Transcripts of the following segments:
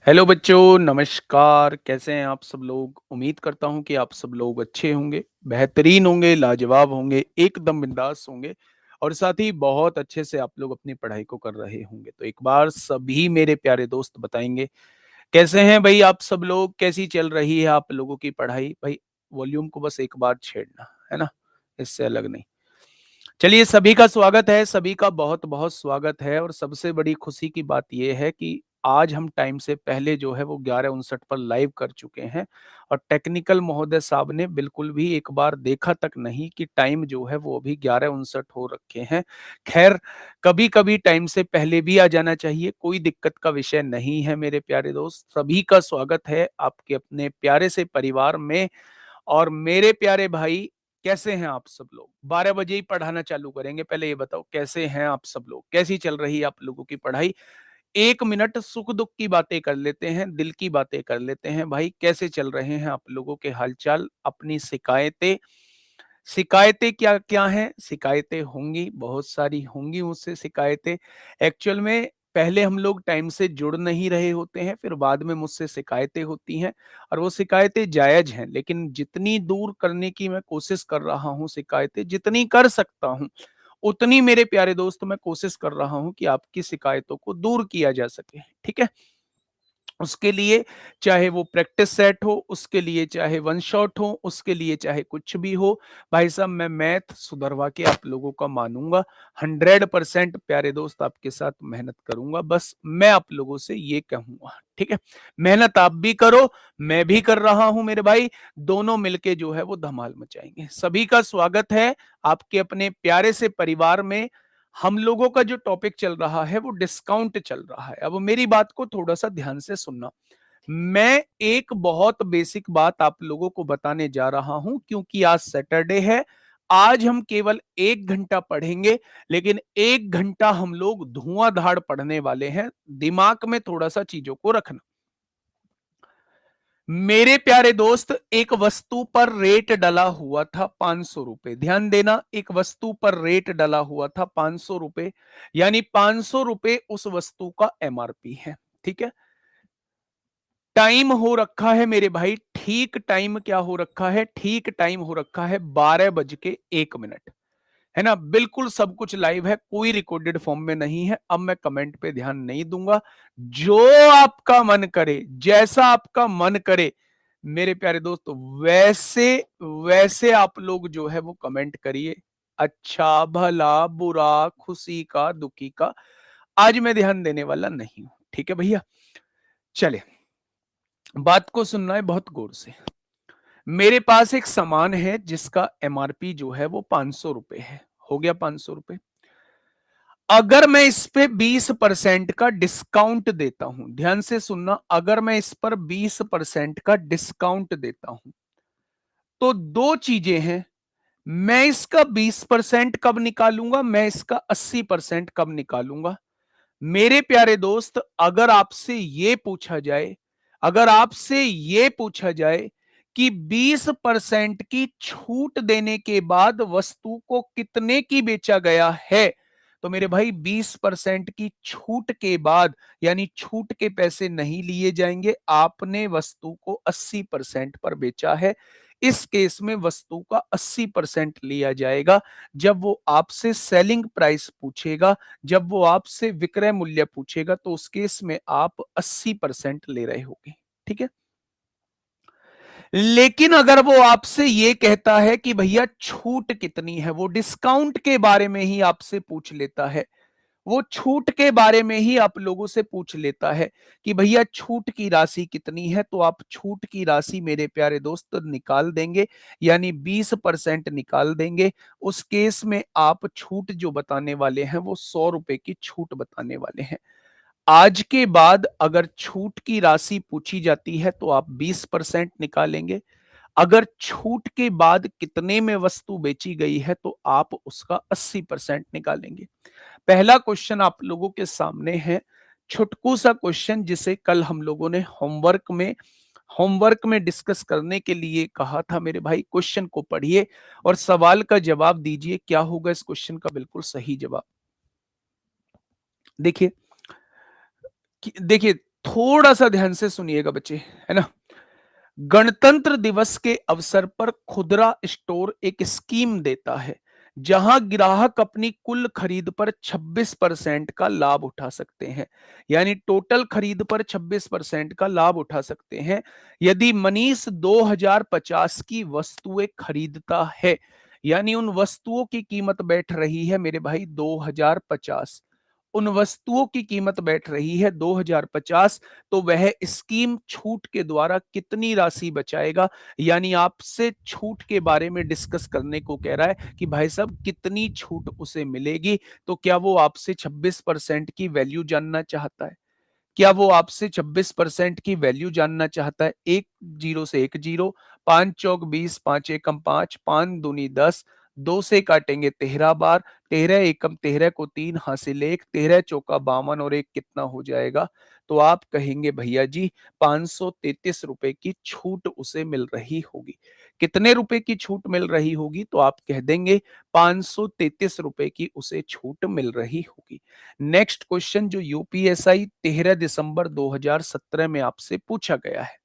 Hello बच्चों, नमस्कार। कैसे हैं आप सब लोग? उम्मीद करता हूँ कि आप सब लोग अच्छे होंगे, बेहतरीन होंगे, लाजवाब होंगे, एकदम बिंदास होंगे और साथ ही बहुत अच्छे से आप लोग अपनी पढ़ाई को कर रहे होंगे। तो एक बार सभी मेरे प्यारे दोस्त बताएँगे, कैसे हैं भई आप सब लोग? कैसी चल रही है आप लोगों की पढ़ाई? भई वॉल्यूम को बस एक बार छेड़ना, है ना? इससे अलग नहीं। चलिए सभी का स्वागत है, सभी का बहुत-बहुत स्वागत है और सबसे बड़ी खुशी की बात ये है कि आज हम टाइम से पहले जो है वो 11:59 पर लाइव कर चुके हैं और टेक्निकल महोदय साहब ने बिल्कुल भी एक बार देखा तक नहीं कि टाइम जो है वो अभी 11:59 हो रखे हैं। ख़ैर कभी-कभी टाइम से पहले भी आ जाना चाहिए, कोई दिक्कत का विषय नहीं है मेरे प्यारे दोस्त। सभी का स्वागत है आपके अपने प्यारे से परिवार में और मेरे प्यारे भाई कैसे हैं आप सब लोग? 12 बजे ही पढ़ाना चालू करेंगे। पहले ये बताओ कैसे हैं आप सब लोग? कैसी चल रही है आप लोगों की पढ़ाई? 1 मिनट सुख-दुःख की बातें कर लेते हैं, दिल की बातें कर लेते हैं। भाई कैसे चल रहे हैं आप लोगों के हाल-चाल? अपनी शिकायतें शिकायतें क्या-क्या हैं? शिकायतें होंगी, बहुत सारी होंगी मुझसे शिकायतें। एक्चुअल में पहले हम लोग टाइम से जुड़ नहीं रहे होते हैं, फिर बाद में मुझसे शिकायतें होती हैं और वो शिकायतें जायज़ हैं, लेकिन जितनी दूर करने की मैं कोशिश कर रहा हूँ शिकायतें, जितनी कर सकता हूँ, उतनी मेरे प्यारे दोस्त मैं कोशिश कर रहा हूँ कि आपकी शिकायतों को दूर किया जा सके। ठीक है? उसके लिए चाहे वो प्रैक्टिस सेट हो, उसके लिए चाहे वन शॉट हो, उसके लिए चाहे कुछ भी हो, भाई साहब मैं मैथ सुधरवा के आप लोगों का मानूँगा। 100% प्यारे दोस्त आपके साथ मेहनत करूँगा, बस मैं आप लोगों से ये कहूँगा, ठीक है? मेहनत आप भी करो, मैं भी कर रहा हूँ मेरे भाई, दोनों मिलके जो है वो धमाल मचाएँगे। सभी का स्वागत है आपके अपने प्यारे से परिवार में। हम लोगों का जो टॉपिक चल रहा है वो डिस्काउंट चल रहा है। अब मेरी बात को थोड़ा-सा ध्यान से सुनना। मैं एक बहुत बेसिक बात आप लोगों को बताने जा रहा हूं क्योंकि आज सैटरडे है। आज हम केवल 1 घंटा पढ़ेंगे, लेकिन 1 घंटा हम लोग धुआंधार पढ़ने वाले हैं। दिमाग में थोड़ा-सा चीज़ों को रखना। मेरे प्यारे दोस्त, एक वस्तु पर रेट डला हुआ था ₹500। ध्यान देना, एक वस्तु पर रेट डला हुआ था ₹500, यानी ₹500 उस वस्तु का एमआरपी है। ठीक है? टाइम हो रखा है मेरे भाई, ठीक टाइम क्या हो रखा है? ठीक टाइम हो रखा है 12:01। है ना? बिल्कुल सब कुछ लाइव है, कोई रिकॉर्डेड फॉर्म में नहीं है। अब मैं कमेंट पे ध्यान नहीं दूंगा। जो आपका मन करे, जैसा आपका मन करे, मेरे प्यारे दोस्त, वैसे वैसे आप लोग जो है वो कमेंट करिए। अच्छा, भला, बुरा, खुशी का, दुखी का, आज मैं ध्यान देने वाला नहीं हूं। ठीक है भैया? चले, बात को सुनना है बहुत गौर से। मेरे पास एक सामान है जिसका एमआरपी जो है वो ₹500 है। हो गया ₹500। अगर मैं इस पे 20% का डिस्काउंट देता हूं, ध्यान से सुनना, अगर मैं इस पर 20% का डिस्काउंट देता हूं, तो दो चीजें हैं। मैं इसका 20% कब निकालूंगा, मैं इसका 80% कब निकालूंगा? मेरे प्यारे दोस्त, अगर आपसे ये पूछा जाए कि 20% की छूट देने के बाद वस्तु को कितने की बेचा गया है, तो मेरे भाई 20% की छूट के बाद, यानी छूट के पैसे नहीं लिए जाएंगे, आपने वस्तु को 80% पर बेचा है। इस केस में वस्तु का 80% लिया जाएगा। जब वो आपसे सेलिंग प्राइस पूछेगा, जब वो आपसे विक्रय मूल्य पूछेगा, तो उस केस में आप 80% ले रहे होगे। ठीक है? लेकिन अगर वो आपसे ये कहता है कि भैया छूट कितनी है, वो डिस्काउंट के बारे में ही आपसे पूछ लेता है, वो छूट के बारे में ही आप लोगों से पूछ लेता है कि भैया छूट की राशि कितनी है, तो आप छूट की राशि मेरे प्यारे दोस्त निकाल देंगे, यानी 20% निकाल देंगे। उस केस में आप छूट जो बताने वाले हैं वो ₹100 की छूट बताने वाले हैं। आज के बाद अगर छूट की राशि पूछी जाती है तो आप 20% निकालेंगे। अगर छूट के बाद कितने में वस्तु बेची गई है तो आप उसका 80% निकालेंगे। पहला क्वेश्चन आप लोगों के सामने है, छुटकू सा क्वेश्चन जिसे कल हम लोगों ने होमवर्क में डिस्कस करने के लिए कहा था मेरे भाई। क्वेश्चन को पढ़िए और सवाल का जवाब दीजिए, क्या होगा इस क्वेश्चन का बिल्कुल सही जवाब। देखिए देखिए थोड़ा सा ध्यान से सुनिएगा बच्चे, है ना। गणतंत्र दिवस के अवसर पर खुदरा स्टोर एक स्कीम देता है जहां ग्राहक अपनी कुल खरीद पर 26% का लाभ उठा सकते हैं। यानी टोटल खरीद पर 26% का लाभ उठा सकते हैं यदि मनीष 2050 की वस्तुएं खरीदता है। यानी उन वस्तुओं की कीमत बैठ रही है मेरे भाई 2050। उन वस्तुओं की कीमत बैठ रही है 2050। तो वह स्कीम छूट के द्वारा कितनी राशि बचाएगा। यानी आपसे छूट के बारे में डिस्कस करने को कह रहा है कि भाई साहब कितनी छूट उसे मिलेगी। तो क्या वो आपसे 26% की वैल्यू जानना चाहता है। क्या वो आपसे 26% की वैल्यू जानना चाहता है। एक जीरो से एक जीरो, पांच चौक 20, पांच एकम 5, पांच दूनी 10, दो से काटेंगे 13 बार, 13 एकम 13 को 3 हासिल 1, 13 चौका 52 और एक कितना हो जाएगा। तो आप कहेंगे भैया जी 533 रुपए की छूट उसे मिल रही होगी। कितने रुपए की छूट मिल रही होगी। तो आप कह देंगे 533 रुपए की उसे छूट मिल रही होगी। नेक्स्ट क्वेश्चन जो यूपीएसआई 13 दिसंबर 2017 में आपसे पूछा गया है।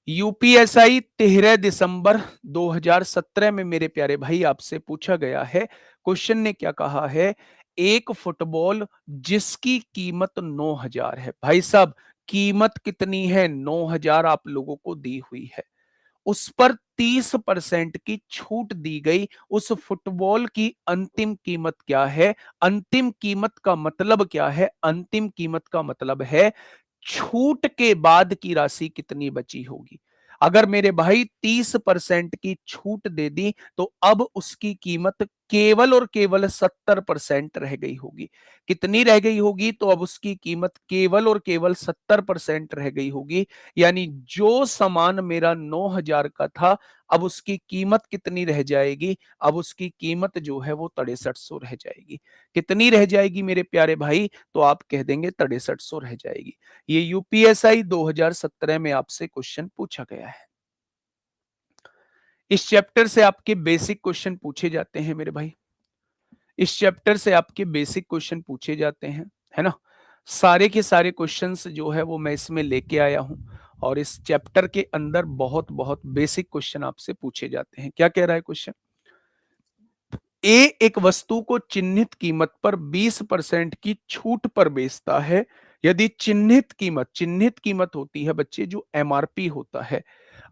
यूपीएसआई 13 दिसंबर 2017 में मेरे प्यारे भाई आपसे पूछा गया है। क्वेश्चन ने क्या कहा है। एक फुटबॉल जिसकी कीमत 9,000 है। भाई साहब कीमत कितनी है 9,000 आप लोगों को दी हुई है। उस पर 30% की छूट दी गई। उस फुटबॉल की अंतिम कीमत क्या है। अंतिम कीमत का मतलब क्या है। अंतिम कीमत का मतलब है छूट के बाद की राशि कितनी बची होगी। अगर मेरे भाई 30% की छूट दे दी तो अब उसकी कीमत केवल और केवल 70% रह गई होगी। कितनी रह गई होगी। तो अब उसकी कीमत केवल और केवल 70% रह गई होगी। यानी जो सामान मेरा 9,000 का था अब उसकी कीमत कितनी रह जाएगी। अब उसकी कीमत जो है वो 6300 रह जाएगी। कितनी रह जाएगी मेरे प्यारे भाई। तो आप कह देंगे 6300 रह जाएगी। ये यूपीएसआई 2017 में आपसे क्वेश्चन पूछा गया है। इस चैप्टर से आपके बेसिक क्वेश्चन पूछे जाते हैं मेरे भाई। इस चैप्टर से आपके बेसिक क्वेश्चन पूछे जाते हैं, है ना। सारे के सारे क्वेश्चंस जो है वो मैं इसमें लेके आया हूं। और इस चैप्टर के अंदर बहुत बहुत बेसिक क्वेश्चन आपसे पूछे जाते हैं। क्या कह रहा है क्वेश्चन। ए एक वस्तु को चिन्हित कीमत पर 20% की छूट पर बेचता है। यदि चिन्हित कीमत होती है बच्चे जो एमआरपी होता है।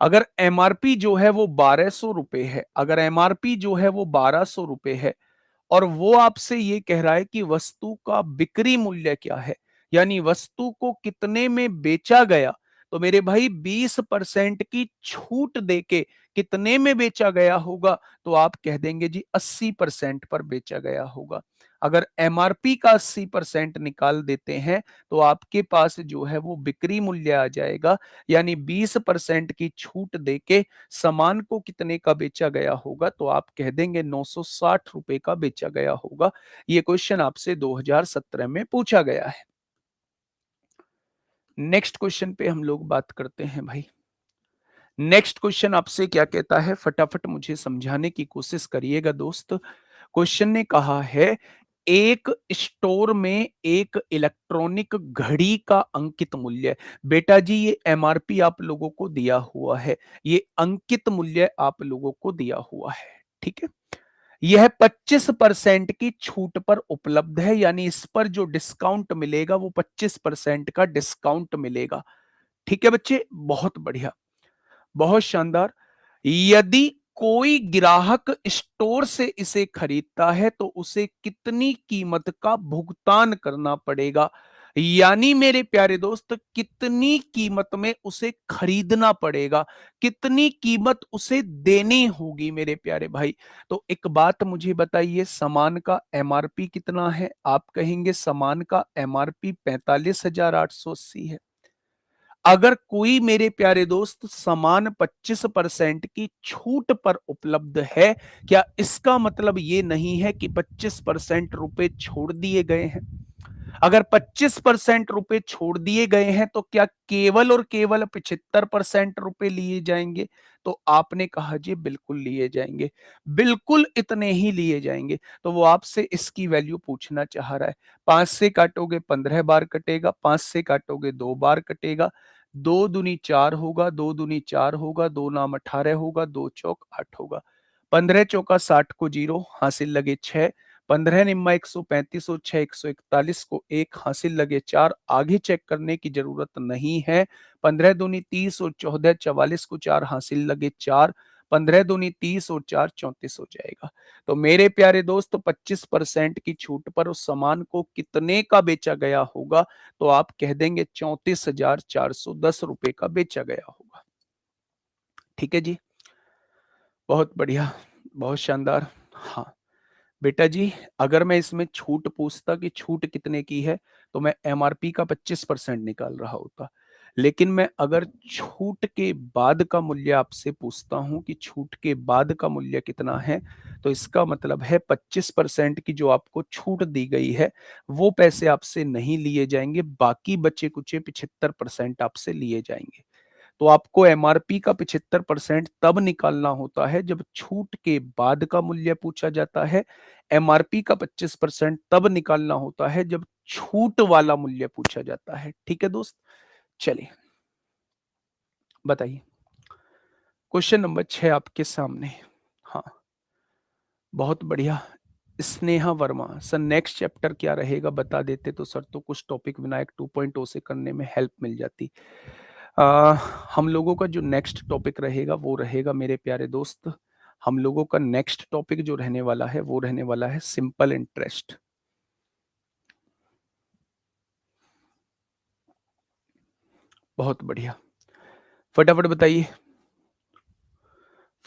अगर एमआरपी जो है वो 1200 रुपए है। अगर एमआरपी जो है वो 1200 रुपए है और वो आपसे ये कह रहा है कि वस्तु का बिक्री मूल्य क्या है। यानी वस्तु को कितने में बेचा गया। तो मेरे भाई 20% की छूट देके कितने में बेचा गया होगा। तो आप कह देंगे जी 80% पर बेचा गया होगा। अगर एमआरपी का 80% निकाल देते हैं तो आपके पास जो है वो बिक्री मूल्य आ जाएगा। यानी 20% की छूट देके सामान को कितने का बेचा गया होगा। तो आप कह देंगे 960 रुपए का बेचा गया होगा। ये क्वेश्चन आपसे 2017 में पूछा गया है। नेक्स्ट क्वेश्चन पे हम लोग बात करते हैं भाई। नेक्स्ट क्वेश्चन आपसे क्या कहता है फटाफट मुझे समझाने की कोशिश करिएगा दोस्त। क्वेश्चन ने कहा है एक स्टोर में एक इलेक्ट्रॉनिक घड़ी का अंकित मूल्य। बेटा जी ये एमआरपी आप लोगों को दिया हुआ है। ये अंकित मूल्य आप लोगों को दिया हुआ है। ठीक है। यह 25% की छूट पर उपलब्ध है। यानी इस पर जो डिस्काउंट मिलेगा वो 25% का डिस्काउंट मिलेगा। ठीक है बच्चे बहुत बढ़िया बहुत शानदार। यदि कोई ग्राहक स्टोर से इसे खरीदता है तो उसे कितनी कीमत का भुगतान करना पड़ेगा। यानी मेरे प्यारे दोस्त कितनी कीमत में उसे खरीदना पड़ेगा। कितनी कीमत उसे देनी होगी मेरे प्यारे भाई। तो एक बात मुझे बताइए सामान का एमआरपी कितना है। आप कहेंगे सामान का एमआरपी 45,880 है। अगर कोई मेरे प्यारे दोस्त सामान 25% की छूट पर उपलब्ध है। क्या इसका मतलब ये नहीं है कि 25% रुपए छोड़ दिए गए हैं। अगर 25% रुपए छोड़ दिए गए हैं तो क्या केवल और केवल 75% रुपए लिए जाएंगे। तो आपने कहा जी बिल्कुल लिए जाएँगे, बिल्कुल इतने ही लिए जाएँगे। तो वो आपसे इसकी वैल्यू पूछना चाह रहा है। 5 से काटोगे 15 बार कटेगा, 5 से काटोगे 2 बार कटेगा, 2 दूनी 4 होगा, 2 दूनी 4 होगा, 2 नाम 18 होगा, 2 चौक 8 होगा। 15 चौका 60 को 0 हासिल लगे 6, 15 निम्मा 135 और 6 141 को 1 हासिल लगे 4। आगे चेक करने की जरूरत नहीं है। 15 दूनी 30 और 14 44 को 4 हासिल लगे 4, 15 दूनी 30 और 4 34 हो जाएगा। तो मेरे प्यारे दोस्त 25% की छूट पर उस सामान को कितने का बेचा गया होगा? तो आप कह देंगे 34,410 रुपए का बेचा गया होगा। ठीक है जी, बहुत बढ़िया, बहुत शानदार। हाँ बेटा जी, अगर मैं इसमें छूट पूछता कि छूट कितने की है, तो मैं एमआरपी का 25% निकाल रहा होता। लेकिन मैं अगर छूट के बाद का मूल्य आपसे पूछता हूं कि छूट के बाद का मूल्य कितना है, तो इसका मतलब है 25% की जो आपको छूट दी गई है, वो पैसे आपसे नहीं लिए जाएंगे, बाकी बचे कुचे 75% आपसे लिए जाएंगे। तो आपको एमआरपी का 75% तब निकालना होता है जब छूट के बाद का मूल्य पूछा जाता है। एमआरपी का 25% तब निकालना होता है जब छूट वाला मूल्य पूछा जाता है। ठीक है दोस्त, चलिए बताइए। क्वेश्चन नंबर 6 आपके सामने। हाँ, बहुत बढ़िया। Sneha Verma sir, next chapter क्या रहेगा बता देते तो सर, तो कुछ टॉपिक विनायक 2.0 से करने में हेल्प मिल जाती। आ, हम लोगों का जो नेक्स्ट टॉपिक रहेगा वो रहेगा मेरे प्यारे दोस्त, हम लोगों का नेक्स्ट टॉपिक जो रहने वाला है वो रहने वाला है सिंपल इंटरेस्ट। बहुत बढ़िया, फटाफट बताइए,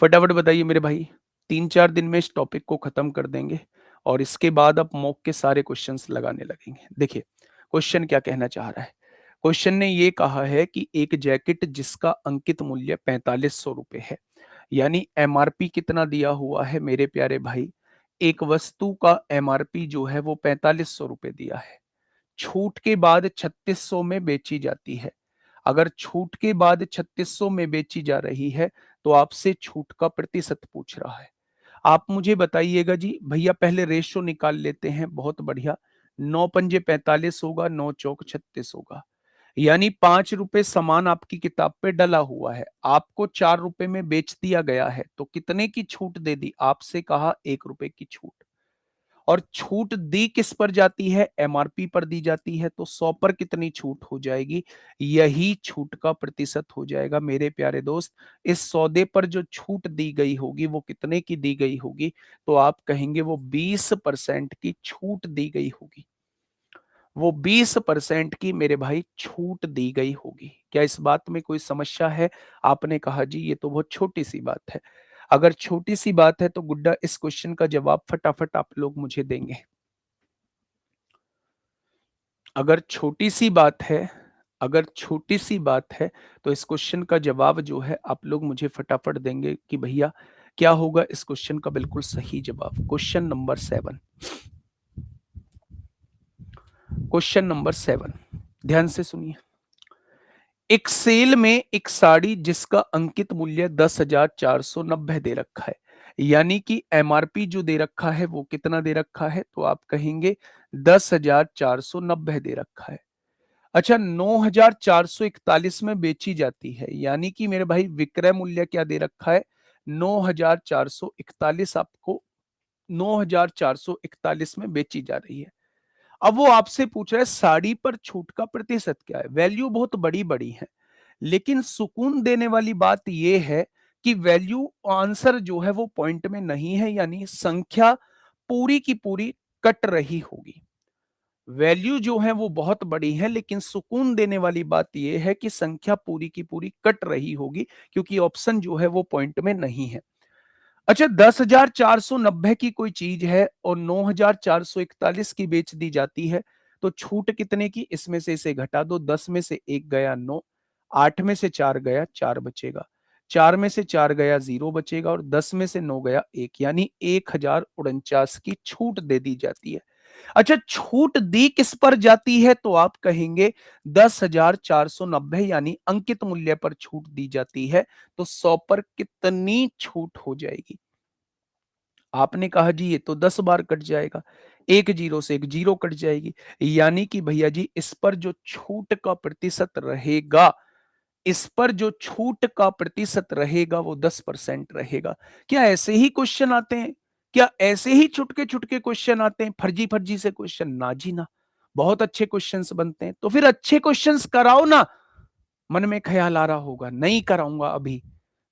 फटाफट बताइए मेरे भाई। 3-4 दिन में इस टॉपिक को खत्म कर देंगे और इसके बाद आप मॉक के सारे क्वेश्चंस लगाने लगेंगे। देखिए क्वेश्चन क्या कहना चाह रहा है। क्वेश्चन ने ये कहा है कि एक जैकेट जिसका अंकित मूल्य 4500 रुपए है, यानी एमआरपी कितना दिया हुआ है मेरे प्यारे भाई, एक वस्तु का एमआरपी जो है वो 4500 रुपए दिया है, छूट के बाद 3600 में बेची जाती है। अगर छूट के बाद 3600 में बेची जा रही है तो आपसे छूट का प्रतिशत पूछ रहा है। आप मुझे बताइएगा जी भैया, पहले रेशो निकाल लेते हैं। बहुत बढ़िया, 9 पंजे 45 होगा, 9 चौक 36 होगा, यानी 5 रुपए सामान आपकी किताब पे डला हुआ है, आपको 4 रुपए में बेच दिया गया है, तो कितने की छूट दे दी? आपसे कहा 1 रुपए की छूट। और छूट दी किस पर जाती है? एमआरपी पर दी जाती है। तो 100 पर कितनी छूट हो जाएगी? यही छूट का प्रतिशत हो जाएगा मेरे प्यारे दोस्त। इस सौदे पर जो छूट दी गई होगी वो कितने की दी गई होगी? तो आप कहेंगे वो 20% की छूट दी गई होगी, वो 20% की मेरे भाई छूट दी गई होगी। क्या इस बात में कोई समस्या है? आपने कहा जी ये तो बहुत छोटी सी बात है। अगर छोटी सी बात है तो गुड्डा इस क्वेश्चन का जवाब फटाफट आप लोग मुझे देंगे। अगर छोटी सी बात है, अगर छोटी सी बात है तो इस क्वेश्चन का जवाब जो है आप लोग मुझे फटाफट देंगे कि भैया क्या होगा इस क्वेश्चन का बिल्कुल सही जवाब। क्वेश्चन नंबर 7, क्वेश्चन नंबर 7 ध्यान से सुनिए। एक सेल में एक साड़ी जिसका अंकित मूल्य 10,490 दे रखा है, यानी कि एमआरपी जो दे रखा है वो कितना दे रखा है? तो आप कहेंगे 10,490 दे रखा है। अच्छा, 9,441 में बेची जाती है, यानी कि मेरे भाई विक्रय मूल्य क्या दे रखा है? 9,441 आपको 9,441 में बेची जा रही है। अब वो आपसे पूछ रहा है साड़ी पर छूट का प्रतिशत क्या है। वैल्यू बहुत बड़ी बड़ी है, लेकिन सुकून देने वाली बात यह है कि वैल्यू आंसर जो है वो पॉइंट में नहीं है, यानी संख्या पूरी की पूरी कट रही होगी। वैल्यू जो है वो बहुत बड़ी है, लेकिन सुकून देने वाली बात यह है कि संख्या पूरी की पूरी कट रही होगी, क्योंकि ऑप्शन जो है वो पॉइंट में नहीं है। अच्छा, 10,490 की कोई चीज है और 9,441 की बेच दी जाती है, तो छूट कितने की? इसमें से इसे घटा दो, 10 में से 1 गया 9, 8 में से 4 गया 4 बचेगा, 4 में से 4 गया 0 बचेगा और 10 में से 9 गया 1, यानी 1,049 की छूट दे दी जाती है। अच्छा, छूट दी किस पर जाती है? तो आप कहेंगे 10,490 यानी अंकित मूल्य पर छूट दी जाती है। तो 100 पर कितनी छूट हो जाएगी? आपने कहा जी ये तो 10 बार कट जाएगा। एक जीरो से एक जीरो कट जाएगी। यानी कि भैया जी इस पर जो छूट का प्रतिशत रहेगा, इस पर जो छूट का प्रतिशत रहेगा वो 10% रहेगा। क्या ऐसे ही क्वेश्चन आते हैं? क्या ऐसे ही छुटके-छुटके क्वेश्चन आते हैं? फर्जी-फर्जी से क्वेश्चन? ना जी ना। बहुत अच्छे क्वेश्चंस बनते हैं। तो फिर अच्छे क्वेश्चंस कराओ ना। मन में ख्याल आ रहा होगा, नहीं कराऊंगा अभी।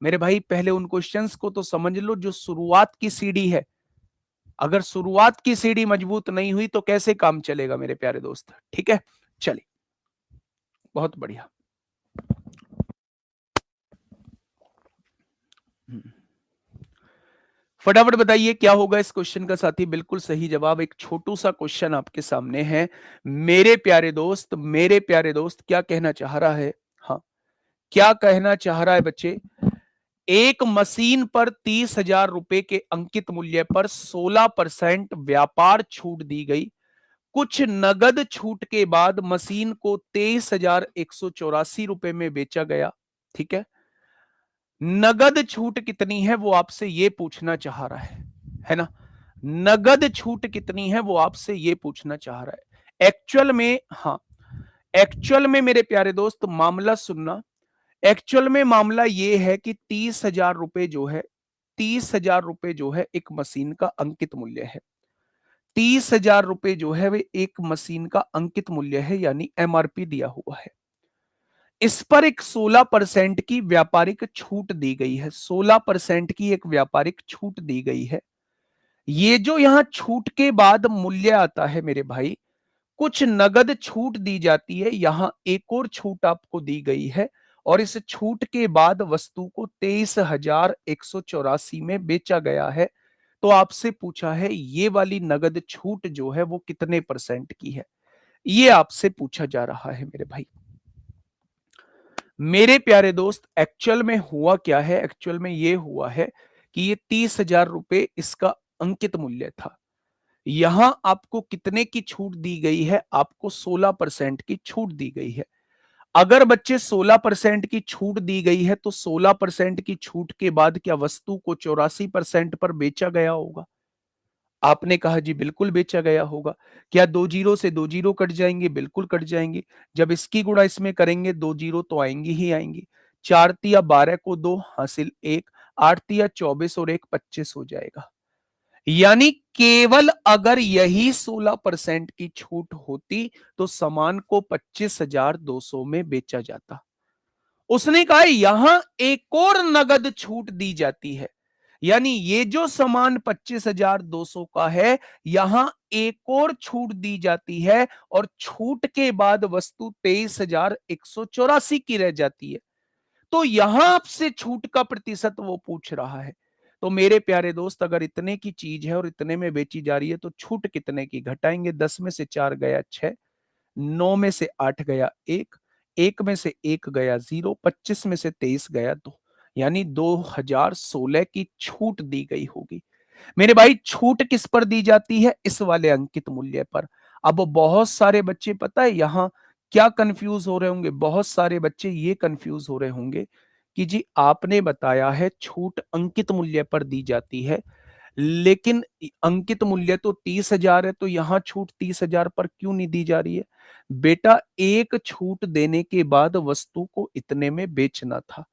मेरे भाई पहले उन क्वेश्चंस को तो समझ लो जो शुरुआत की सीढ़ी है। अगर शुरुआत की सीढ़ी मजबूत नहीं हुई तो कैसे काम चलेगा मेरे प्यारे दोस्त? ठीक है? चलिए, बहुत बढ़िया। हम्म। फटाफट बताइए क्या होगा इस क्वेश्चन का साथी? बिल्कुल सही जवाब। एक छोटू सा क्वेश्चन आपके सामने है। मेरे प्यारे दोस्त क्या कहना चाह रहा है? हाँ, क्या कहना चाह रहा है बच्चे? एक मशीन पर 30,000 रुपए के अंकित मूल्य पर 16% व्यापार छूट दी गई। कुछ नगद छूट के बाद मशीन को 23,184 रुपए में बेचा गया। ठीक है? नगद छूट कितनी है वो आपसे ये पूछना चाह रहा है ना? नगद छूट कितनी है वो आपसे ये पूछना चाह रहा है। एक्चुअल में, हाँ, एक्चुअल में मेरे प्यारे दोस्त मामला सुनना। एक्चुअल में मामला ये है कि 30,000 रुपए जो है, 30,000 रुपए जो है एक मशीन का अंकित मूल्य है। 30,000 रुपए जो है वे एक मशीन का अंकित मूल्य है, यानी एमआरपी दिया हुआ है। इस पर एक 16% की व्यापारिक छूट दी गई है। 16% की एक व्यापारिक छूट दी गई है। ये जो यहां छूट के बाद मूल्य आता है मेरे भाई, कुछ नगद छूट दी जाती है। यहां एक और छूट आपको दी गई है और इस छूट के बाद वस्तु को 23,184 में बेचा गया है। तो आपसे पूछा है ये वाली नगद छूट जो है वो कितने परसेंट की है? ये आपसे पूछा जा रहा है मेरे भाई। मेरे प्यारे दोस्त एक्चुअल में हुआ क्या है? एक्चुअल में ये हुआ है कि ये 30,000 रुपए इसका अंकित मूल्य था। यहां आपको कितने की छूट दी गई है? आपको 16% की छूट दी गई है। अगर बच्चे 16% की छूट दी गई है तो 16% की छूट के बाद क्या वस्तु को 84% पर बेचा गया होगा? आपने कहा जी बिल्कुल बेचा गया होगा। क्या दो जीरो से दो जीरो कट जाएंगे? बिल्कुल कट जाएंगे। जब इसकी गुणा इसमें करेंगे दो जीरो तो आएंगी ही आएंगी। 4 तिया 12 को 2 हासिल 1, 8 तिया 24 और 1 25 हो जाएगा। यानी केवल अगर यही 16% की छूट होती तो सामान को 25,200 में बेचा जाता। उसने कहा यहां एक और नगद छूट दी जाती है, यानी ये जो सामान 25,200 का है, यहां एक और छूट दी जाती है और छूट के बाद वस्तु 23,184 की रह जाती है। तो यहां आपसे छूट का प्रतिशत वो पूछ रहा है। तो मेरे प्यारे दोस्त अगर इतने की चीज है और इतने में बेची जा रही है तो छूट कितने की? घटाएंगे। 10 में से 4 गया 6, 9 में से 8 गया 1, 1 में से 1 गया 0, 25 में से 23 गया 2, यानी 2016 की छूट दी गई होगी। मेरे भाई छूट किस पर दी जाती है? इस वाले अंकित मूल्य पर। अब बहुत सारे बच्चे पता है यहां क्या कंफ्यूज हो रहे होंगे? बहुत सारे बच्चे ये कंफ्यूज हो रहे होंगे कि जी आपने बताया है छूट अंकित मूल्य पर दी जाती है, लेकिन अंकित मूल्य तो 30,000 है, तो यहां छूट 30,000 पर क्यों नहीं दी जा रही है? बेटा एक छूट देने के बाद वस्तु को इतने में बेचना था,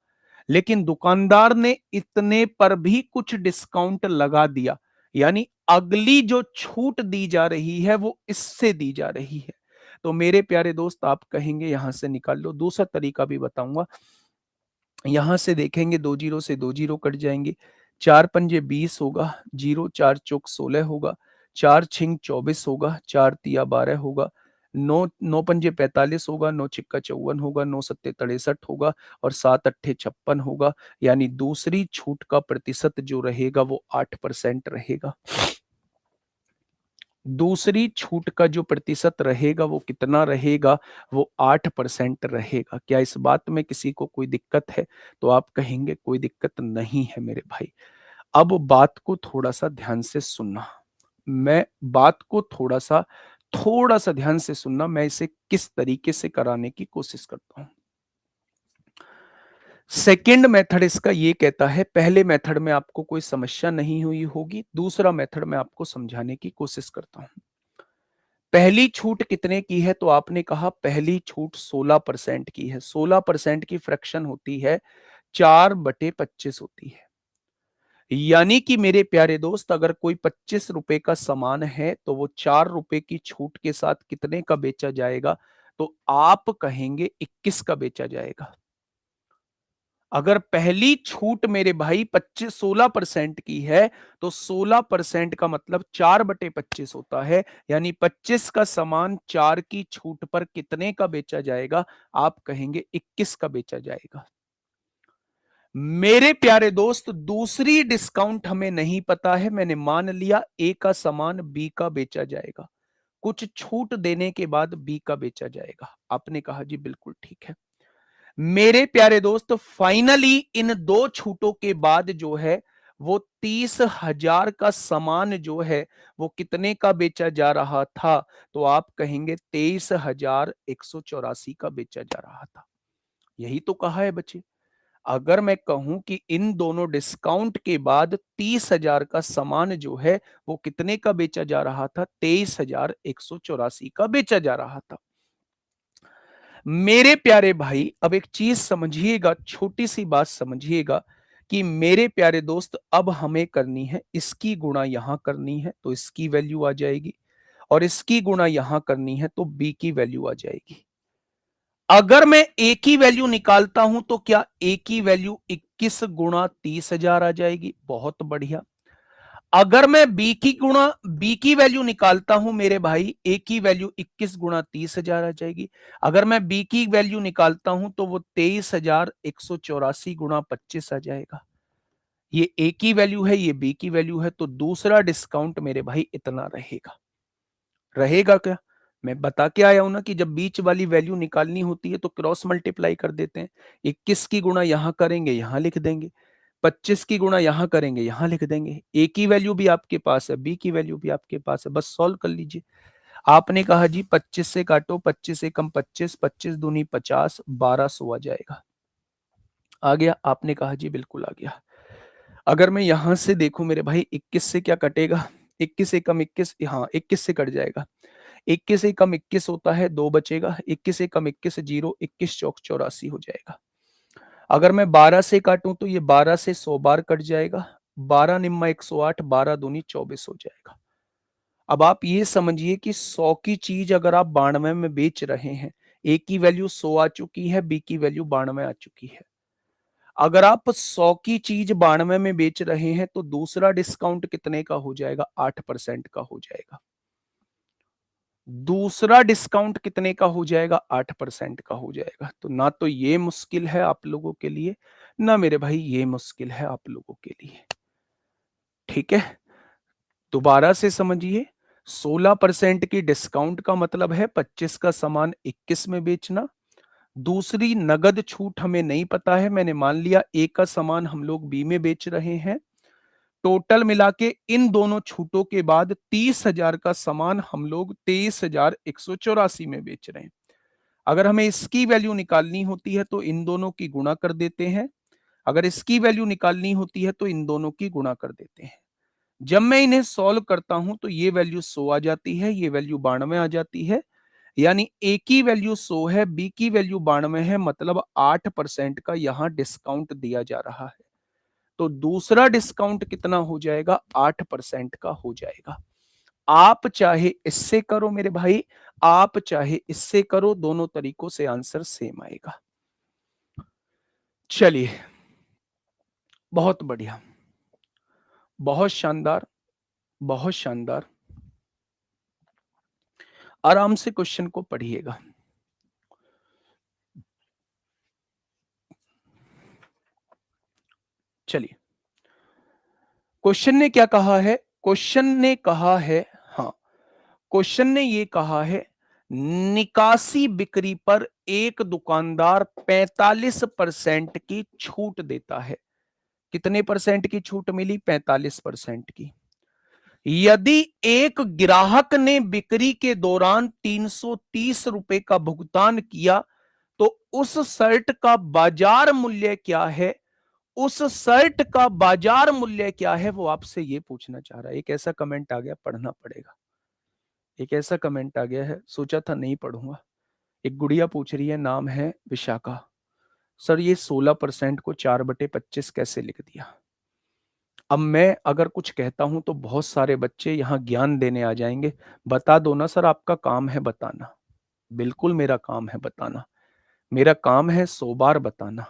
लेकिन दुकानदार ने इतने पर भी कुछ डिस्काउंट लगा दिया, यानी अगली जो छूट दी जा रही है वो इससे दी जा रही है। तो मेरे प्यारे दोस्त आप कहेंगे यहां से निकाल लो। दूसरा तरीका भी बताऊंगा। यहां से देखेंगे दो जीरो से दो जीरो कट जाएंगे। 4 पंजे 20 होगा, जीरो 4 चौक 16 होगा, 4 छिंग 24 होगा, 4 तिया 12 होगा, 9 9 पंजे 45 होगा, 9 छिक्का 54 होगा, 9 सत्ते 63 होगा और 7 अट्ठे 56 होगा। यानी दूसरी छूट का प्रतिशत जो रहेगा वो 8% रहेगा। दूसरी छूट का जो प्रतिशत रहेगा वो कितना रहेगा? वो 8% रहेगा। क्या इस बात में किसी को कोई दिक्कत है? तो आप कहेंगे कोई दिक्कत नहीं है मेरे भाई। अब बात को थोड़ा सा ध्यान से सुनना। मैं बात को थोड़ा सा ध्यान से सुनना, मैं इसे किस तरीके से कराने की कोशिश करता हूं। सेकेंड मेथड इसका ये कहता है, पहले मेथड में आपको कोई समस्या नहीं हुई होगी, दूसरा मेथड में आपको समझाने की कोशिश करता हूं। पहली छूट कितने की है? तो आपने कहा पहली छूट 16% की है। 16% की फ्रैक्शन होती है 4/25 होती है। यानी कि मेरे प्यारे दोस्त, अगर कोई 25 रुपए का सामान है तो वो 4 रुपए की छूट के साथ कितने का बेचा जाएगा? तो आप कहेंगे 21 का बेचा जाएगा। अगर पहली छूट मेरे भाई 16% की है तो 16% का मतलब 4/25 होता है। यानी 25 का सामान 4 की छूट पर कितने का बेचा जाएगा? आप कहेंगे 21 का बेचा जाएगा। मेरे प्यारे दोस्त, दूसरी डिस्काउंट हमें नहीं पता है। मैंने मान लिया ए का सामान बी का बेचा जाएगा, कुछ छूट देने के बाद बी का बेचा जाएगा। आपने कहा जी बिल्कुल ठीक है। मेरे प्यारे दोस्त, फाइनली इन दो छूटों के बाद जो है वो 30,000 का सामान जो है वो कितने का बेचा जा रहा था? तो आप कहेंगे 23,184 का बेचा जा रहा था। यही तो कहा है बच्चे। अगर मैं कहूं कि इन दोनों डिस्काउंट के बाद 30,000 का सामान जो है वो कितने का बेचा जा रहा था? 23,184 का बेचा जा रहा था। मेरे प्यारे भाई, अब एक चीज समझिएगा, छोटी सी बात समझिएगा कि मेरे प्यारे दोस्त, अब हमें करनी है इसकी गुणा यहां करनी है तो इसकी वैल्यू आ जाएगी, और इसकी गुणा यहां करनी है तो बी की वैल्यू आ जाएगी। अगर मैं ए की वैल्यू निकालता हूं तो क्या ए की वैल्यू 21 गुणा 30,000 आ जाएगी? बहुत बढ़िया। अगर मैं बी की वैल्यू निकालता हूं मेरे भाई, ए की वैल्यू 21 गुणा 30,000 आ जाएगी। अगर मैं बी की वैल्यू निकालता हूं तो वो 23,184 गुणा 25 आ जाएगा। ये ए की वैल्यू है, ये बी की वैल्यू है, तो दूसरा डिस्काउंट मेरे भाई इतना रहेगा। रहेगा क्या? मैं बता के आया हूं ना कि जब बीच वाली वैल्यू निकालनी होती है तो क्रॉस मल्टीप्लाई कर देते हैं। 21 की गुणा यहां करेंगे, यहां लिख देंगे। 25 की गुणा यहां करेंगे, यहां लिख देंगे। ए की वैल्यू भी आपके पास है, बी की वैल्यू भी आपके पास है, बस सॉल्व कर लीजिए। आपने कहा जी 25 से काटो, 25 से कम 25, 25 दूनी 50, 1200 आ जाएगा। आ गया? आपने कहा जी बिल्कुल आ गया। अगर मैं यहां से देखूं मेरे भाई, 21 से क्या कटेगा? 21 से कम 21, हाँ 21 से कट जाएगा। 21 से कम 21 होता है, 2 बचेगा। 21 से कम 21 जीरो, 21 चौक 84 हो जाएगा। अगर मैं 12 से काटूं तो ये 12 से 100 बार कट जाएगा। 12 निम्मा 108, 12 दूनी 24 हो जाएगा। अब आप ये समझिए कि 100 की चीज अगर आप 92 में बेच रहे हैं, ए की वैल्यू 100 आ चुकी है, बी की वैल्यू 92 आ चुकी है। अगर आप 100 की चीज 92 में बेच रहे हैं तो दूसरा डिस्काउंट कितने का हो जाएगा? 8% का हो जाएगा। दूसरा डिस्काउंट कितने का हो जाएगा? 8% का हो जाएगा। तो ना तो ये मुश्किल है आप लोगों के लिए, ना मेरे भाई ये मुश्किल है आप लोगों के लिए। ठीक है, दोबारा से समझिए। 16% की डिस्काउंट का मतलब है 25 का सामान 21 में बेचना। दूसरी नगद छूट हमें नहीं पता है, मैंने मान लिया ए का सामान हम लोग बी में बेच रहे हैं। टोटल मिला के इन दोनों छूटों के बाद 30,000 का सामान हम लोग 23,184 में बेच रहे हैं। अगर हमें इसकी वैल्यू निकालनी होती है तो इन दोनों की गुणा कर देते हैं। अगर इसकी वैल्यू निकालनी होती है तो इन दोनों की गुणा कर देते हैं। जब मैं इन्हें सॉल्व करता हूं तो ये वैल्यू 100 आ जाती है, ये वैल्यू 92 आ जाती है। यानी ए की वैल्यू 100 है, बी की वैल्यू 92 है, मतलब 8% का यहां डिस्काउंट दिया जा रहा है। तो दूसरा डिस्काउंट कितना हो जाएगा? 8% का हो जाएगा। आप चाहे इससे करो मेरे भाई, आप चाहे इससे करो, दोनों तरीकों से आंसर सेम आएगा। चलिए, बहुत बढ़िया, बहुत शानदार, बहुत शानदार। आराम से क्वेश्चन को पढ़िएगा। चलिए, क्वेश्चन ने क्या कहा है? क्वेश्चन ने कहा है, हाँ, क्वेश्चन ने ये कहा है, निकासी बिक्री पर एक दुकानदार 45% की छूट देता है। कितने परसेंट की छूट मिली? 45% की। यदि एक ग्राहक ने बिक्री के दौरान 330 रुपए का भुगतान किया तो उस शर्ट का बाजार मूल्य क्या है? उस शर्ट का बाजार मूल्य क्या है, वो आपसे ये पूछना चाह रहा है। एक ऐसा कमेंट आ गया, पढ़ना पड़ेगा। एक ऐसा कमेंट आ गया है, सोचा था नहीं पढ़ूंगा। एक गुड़िया पूछ रही है, नाम है विशाखा। सर ये 16% को 4/25 कैसे लिख दिया? अब मैं अगर कुछ कहता हूं तो बहुत सारे बच्चे यहां ज्ञान देने आ जाएंगे। बता दो ना सर, आपका काम है बताना। बिल्कुल मेरा काम है बताना, मेरा काम है 100 बार बताना।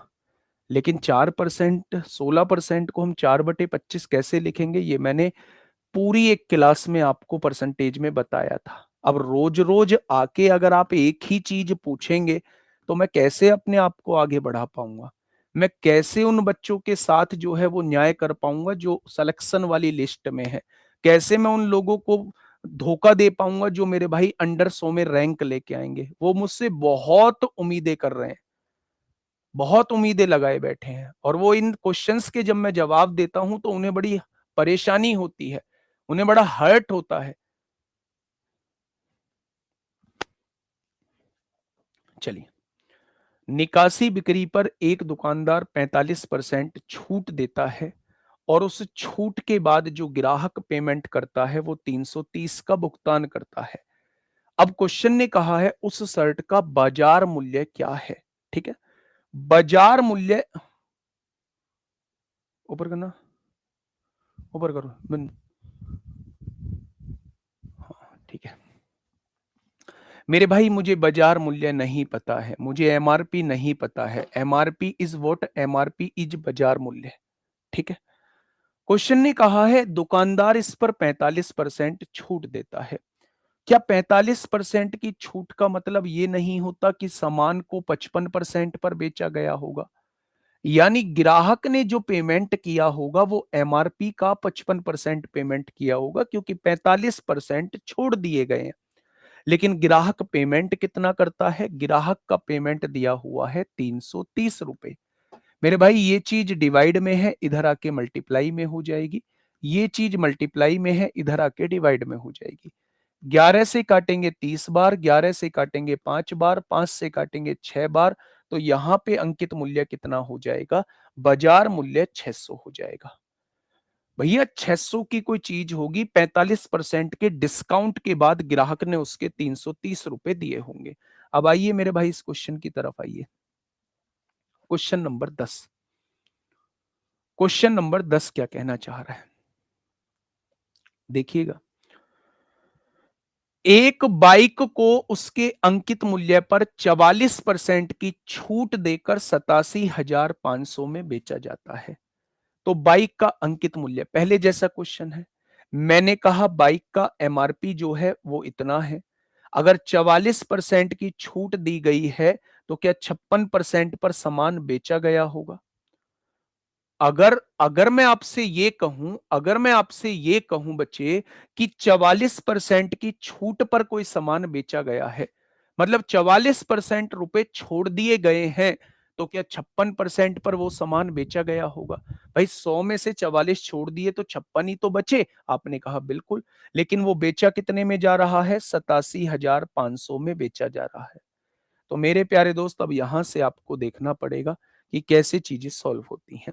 लेकिन 4%, 16% को हम 4/25 कैसे लिखेंगे, ये मैंने पूरी एक क्लास में आपको परसेंटेज में बताया था। अब रोज रोज आके अगर आप एक ही चीज पूछेंगे तो मैं कैसे अपने आप को आगे बढ़ा पाऊंगा? मैं कैसे उन बच्चों के साथ जो है वो न्याय कर पाऊंगा जो सिलेक्शन वाली लिस्ट में है? कैसे मैं उन लोगों को धोखा दे पाऊंगा जो मेरे भाई अंडर 100 में रैंक लेके आएंगे? वो मुझसे बहुत उम्मीदें कर रहे हैं, बहुत उम्मीदें लगाए बैठे हैं, और वो इन क्वेश्चंस के जब मैं जवाब देता हूं तो उन्हें बड़ी परेशानी होती है, उन्हें बड़ा हर्ट होता है। चलिए, निकासी बिक्री पर एक दुकानदार 45% छूट देता है और उस छूट के बाद जो ग्राहक पेमेंट करता है वो 330 का भुगतान करता है। अब क्वेश्चन ने कहा है उस शर्ट का बाजार मूल्य क्या है? ठीक है, बाजार मूल्य ऊपर करना, ऊपर करो। हाँ ठीक है मेरे भाई, मुझे बाजार मूल्य नहीं पता है, मुझे एमआरपी नहीं पता है। MRP is what? MRP is बाजार मूल्य। ठीक है, क्वेश्चन ने कहा है दुकानदार इस पर 45% छूट देता है। क्या 45% की छूट का मतलब ये नहीं होता कि सामान को 55% पर बेचा गया होगा? यानी ग्राहक ने जो पेमेंट किया होगा वो एमआरपी का 55% पेमेंट किया होगा, क्योंकि 45% छोड़ दिए गए हैं। लेकिन ग्राहक पेमेंट कितना करता है? ग्राहक का पेमेंट दिया हुआ है 330 रुपए। मेरे भाई ये चीज डिवाइड में है, इधर आके मल्टीप्लाई में हो जाएगी। ये चीज मल्टीप्लाई में है, इधर आके डिवाइड में हो जाएगी। 11 से काटेंगे 30 बार, 11 से काटेंगे 5 बार, 5 से काटेंगे 6 बार। तो यहां पे अंकित मूल्य कितना हो जाएगा? बाजार मूल्य 600 हो जाएगा। भैया 600 की कोई चीज होगी, 45% के डिस्काउंट के बाद ग्राहक ने उसके 330 रुपए दिए होंगे। अब आइए मेरे भाई इस क्वेश्चन की तरफ आइए। Question number 10। क्वेश्चन नंबर 10 क्या कहना चाह रहा है, देखिएगा। एक बाइक को उसके अंकित मूल्य पर 44% की छूट देकर 87,500 में बेचा जाता है। तो बाइक का अंकित मूल्य पहले जैसा क्वेश्चन है। मैंने कहा बाइक का एमआरपी जो है वो इतना है। अगर 44% की छूट दी गई है तो क्या 56% पर सामान बेचा गया होगा? अगर अगर मैं आपसे ये कहूं, अगर मैं आपसे ये कहूं बच्चे कि 44% की छूट पर कोई सामान बेचा गया है, मतलब 44% रुपए छोड़ दिए गए हैं, तो क्या 56% पर वो सामान बेचा गया होगा? भाई 100 में से 44 छोड़ दिए तो 56 ही तो बचे। आपने कहा बिल्कुल। लेकिन वो बेचा कितने में जा रहा है? 87,500 में बेचा जा रहा है। तो मेरे प्यारे दोस्त, अब यहां से आपको देखना पड़ेगा कि कैसे चीजें सॉल्व होती हैं।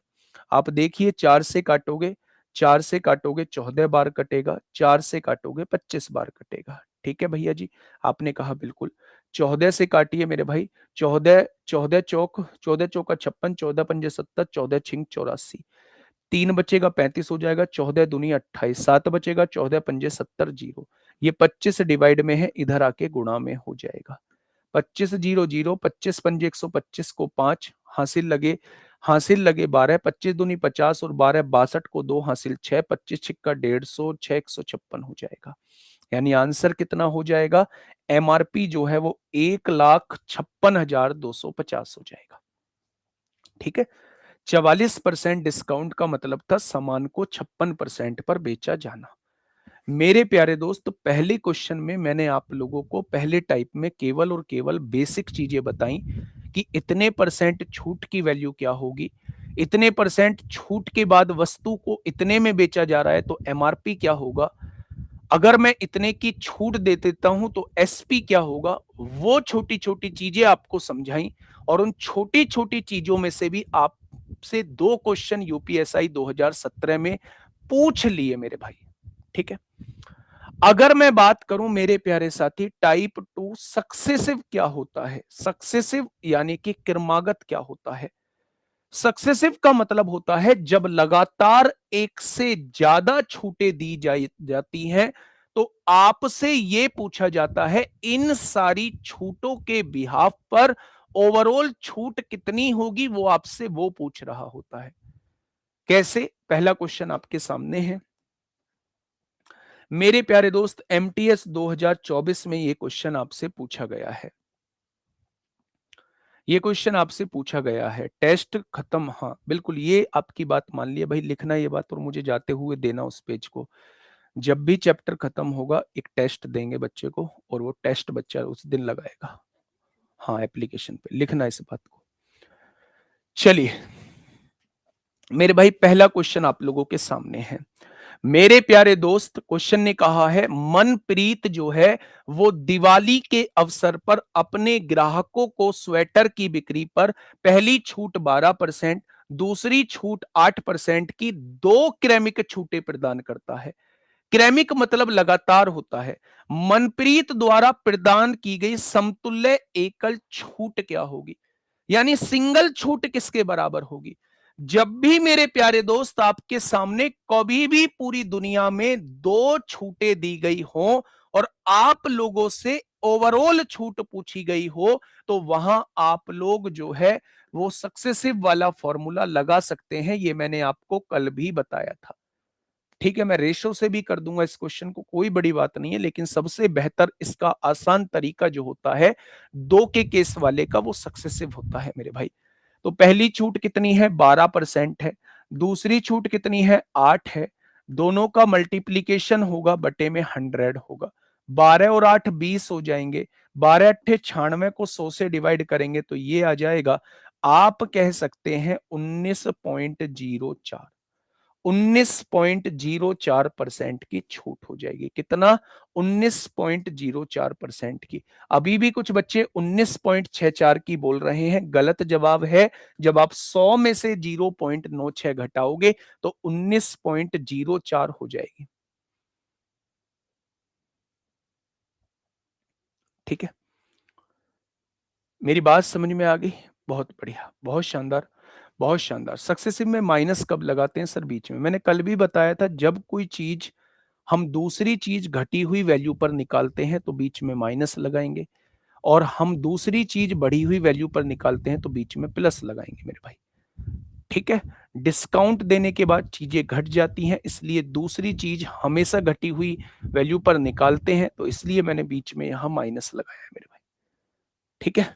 आप देखिए, 4 से काटोगे, 4 से काटोगे 14 बार कटेगा, 4 से काटोगे 25 बार कटेगा। ठीक है भैया जी, आपने कहा बिल्कुल। 14 से काटिए मेरे भाई। 14, 14 चौक, 14 चौका 56, 14 पंजे 70, 14 छिंग 84। 3 बचेगा 35 हो जाएगा, 14 दूनी 28, 7 बचेगा, 14 पंजे 70, जीरो। ये 25 डिवाइड में है, इधर आके गुणा में हो जाएगा। 25 जीरो जीरो, 25 पंजे 125 को 5 हासिल लगे, हासिल लगे 12, 25 दूनी 50 और 12 62 को 2 हासिल 6, 25 छिक्का 150, 6 156 हो जाएगा। यानी आंसर कितना हो जाएगा? एमआरपी जो है वो 1,56,250 हो जाएगा। ठीक है, 44% डिस्काउंट का मतलब था सामान को 56% पर बेचा जाना। मेरे प्यारे दोस्त, पहले क्वेश्चन में मैंने आप लोगों को पहले टाइप में केवल और केवल बेसिक चीजें बताई कि इतने परसेंट छूट की वैल्यू क्या होगी, इतने परसेंट छूट के बाद वस्तु को इतने में बेचा जा रहा है तो एमआरपी क्या होगा। अगर मैं इतने की छूट दे देता हूं तो एसपी क्या होगा, वो छोटी छोटी चीजें आपको समझाई, और उन छोटी छोटी चीजों में से भी आपसे 2 क्वेश्चन यूपीएसआई 2017 में पूछ लिए मेरे भाई। ठीक है, अगर मैं बात करूं मेरे प्यारे साथी, टाइप 2 सक्सेसिव क्या होता है, सक्सेसिव यानी कि क्रमागत क्या होता है। सक्सेसिव का मतलब होता है जब लगातार एक से ज्यादा छूटें दी जाती हैं, तो आपसे यह पूछा जाता है इन सारी छूटों के बिहाफ पर ओवरऑल छूट कितनी होगी, वो आपसे वो पूछ रहा होता है। कैसे, पहला क्वेश्चन आपके सामने है मेरे प्यारे दोस्त, एमटीएस 2024 में यह क्वेश्चन आपसे पूछा गया है। ये क्वेश्चन आपसे पूछा गया है, टेस्ट खत्म, हाँ बिल्कुल, ये आपकी बात मान लिया भाई, लिखना ये बात और मुझे जाते हुए देना उस पेज को। जब भी चैप्टर खत्म होगा एक टेस्ट देंगे बच्चे को, और वो टेस्ट बच्चा उस दिन लगाएगा, हाँ एप्लीकेशन पे लिखना इस बात को। चलिए मेरे भाई, पहला क्वेश्चन आप लोगों के सामने है मेरे प्यारे दोस्त। क्वेश्चन ने कहा है मनप्रीत जो है वो दिवाली के अवसर पर अपने ग्राहकों को स्वेटर की बिक्री पर पहली छूट 12%, दूसरी छूट 8% की 2 क्रमिक छूटें प्रदान करता है। क्रमिक मतलब लगातार होता है। मनप्रीत द्वारा प्रदान की गई समतुल्य एकल छूट क्या होगी, यानी सिंगल छूट किसके बराबर होगी। जब भी मेरे प्यारे दोस्त आपके सामने कभी भी पूरी दुनिया में 2 छूटें दी गई हो और आप लोगों से ओवरऑल छूट पूछी गई हो, तो वहां आप लोग जो है वो सक्सेसिव वाला फॉर्मूला लगा सकते हैं। ये मैंने आपको कल भी बताया था। ठीक है, मैं रेशो से भी कर दूंगा इस क्वेश्चन को, कोई बड़ी बात नहीं है, लेकिन सबसे बेहतर इसका आसान तरीका जो होता है 2 के केस वाले का, वो सक्सेसिव होता है मेरे भाई। तो पहली छूट कितनी है, 12% है। दूसरी छूट कितनी है, 8 है। दोनों का मल्टीप्लीकेशन होगा, बटे में 100 होगा। 12 और 8 20 हो जाएंगे। 12 अट्ठे 96 को 100 से डिवाइड करेंगे तो ये आ जाएगा, आप कह सकते हैं 19.04। 19.04% की छूट हो जाएगी। कितना, 19.04% की। अभी भी कुछ बच्चे 19.64 की बोल रहे हैं, गलत जवाब है। जब आप 100 में से 0.96 घटाओगे तो 19.04 हो जाएगी। ठीक है, मेरी बात समझ में आ गई, बहुत बढ़िया, बहुत शानदार, बहुत शानदार। सक्सेसिव में माइनस कब लगाते हैं सर, बीच में। मैंने कल भी बताया था, जब कोई चीज हम दूसरी चीज घटी हुई वैल्यू पर निकालते हैं तो बीच में माइनस लगाएंगे, और हम दूसरी चीज बढ़ी हुई वैल्यू पर निकालते हैं तो बीच में प्लस लगाएंगे मेरे भाई। ठीक है, डिस्काउंट देने के बाद चीजें घट जाती हैं, इसलिए दूसरी चीज हमेशा घटी हुई वैल्यू पर निकालते हैं, तो इसलिए मैंने बीच में यहां माइनस लगाया है मेरे भाई। ठीक है,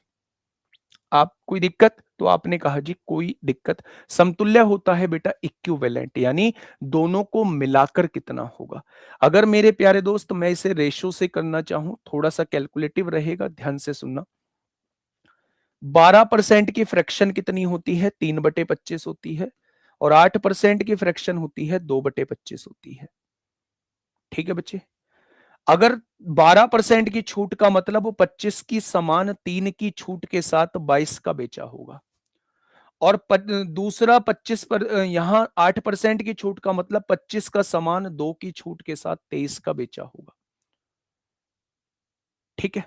आप कोई दिक्कत, तो आपने कहा जी कोई दिक्कत। समतुल्य होता है बेटा इक्विवेलेंट, यानी दोनों को मिलाकर कितना होगा। अगर मेरे प्यारे दोस्त मैं इसे रेशो से करना चाहूं, थोड़ा सा कैलकुलेटिव रहेगा, ध्यान से सुनना। 12% की फ्रैक्शन कितनी होती है, 3/25 होती है, और 8% की फ्रैक्शन होती है, 2/25 होती है। ठीक है बच्चे, अगर 12% की छूट का मतलब वो 25 की समान 3 की छूट के साथ 22 का बेचा होगा, और दूसरा 25 पर यहां 8% की छूट का मतलब 25 का समान 2 की छूट के साथ 23 का बेचा होगा। ठीक है,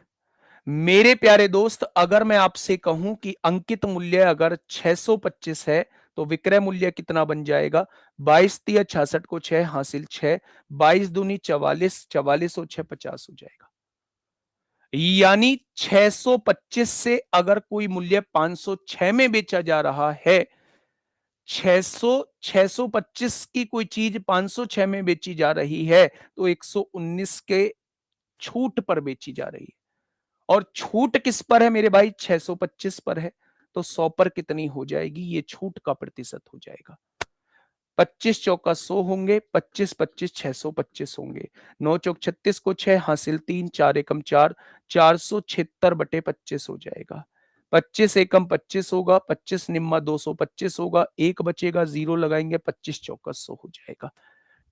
मेरे प्यारे दोस्त, अगर मैं आपसे कहूं कि अंकित मूल्य अगर 625 है तो विक्रय मूल्य कितना बन जाएगा, 22 तिया 66 को 6 हासिल 6, 22 दूनी 44, 44 और 6 50 हो जाएगा। यानी 625 से अगर कोई मूल्य 506 में बेचा जा रहा है, 600 625 की कोई चीज 506 में बेची जा रही है, तो 119 के छूट पर बेची जा रही है। और छूट किस पर है मेरे भाई, 625 पर है, तो 100 पर कितनी हो जाएगी, ये छूट का प्रतिशत हो जाएगा। 25 चौका 100 होंगे, 25 25 625 होंगे। 9 चौक 36 को 6 हासिल 3, 4 एकम 4, 476/25 हो जाएगा। 25 एकम 25 होगा, 25 निम्मा 225 होगा, एक बचेगा, जीरो लगाएंगे, 25 चौका 100 हो जाएगा।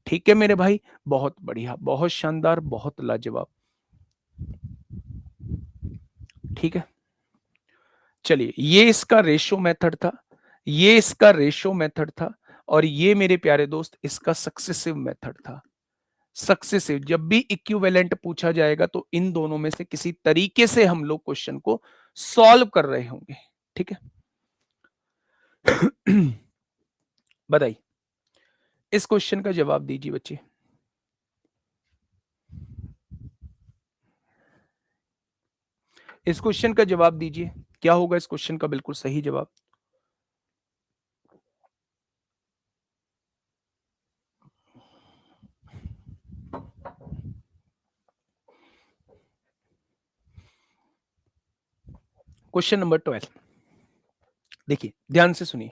ठीक है मेरे भाई, बहुत बढ़िया, बहुत शानदार, बहुत लाजवाब। ठीक है, चलिए ये इसका रेशो मेथड था, ये इसका रेशो मेथड था, और ये मेरे प्यारे दोस्त इसका सक्सेसिव मेथड था। सक्सेसिव, जब भी इक्विवेलेंट पूछा जाएगा तो इन दोनों में से किसी तरीके से हम लोग क्वेश्चन को सॉल्व कर रहे होंगे। ठीक है, बताइए, इस क्वेश्चन का जवाब दीजिए बच्चे। इस क्वेश्चन का जवाब दीजिए, क्या होगा इस क्वेश्चन का बिल्कुल सही जवाब? क्वेश्चन नंबर 12, देखिए ध्यान से सुनिए।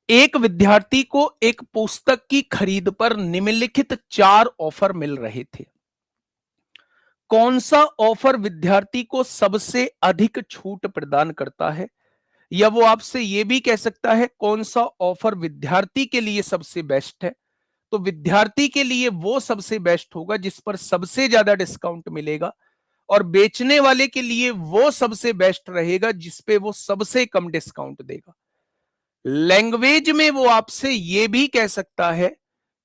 एक विद्यार्थी को एक पुस्तक की खरीद पर निम्नलिखित 4 ऑफर मिल रहे थे। कौन सा ऑफर विद्यार्थी को सबसे अधिक छूट प्रदान करता है? या वो आपसे ये भी कह सकता है कौन सा ऑफर विद्यार्थी के लिए सबसे बेस्ट है। तो विद्यार्थी के लिए वो सबसे बेस्ट होगा जिस पर सबसे ज्यादा डिस्काउंट मिलेगा, और बेचने वाले के लिए वो सबसे बेस्ट रहेगा जिस पे वो सबसे कम डिस्काउंट देगा। लैंग्वेज में वो आपसे ये भी कह सकता है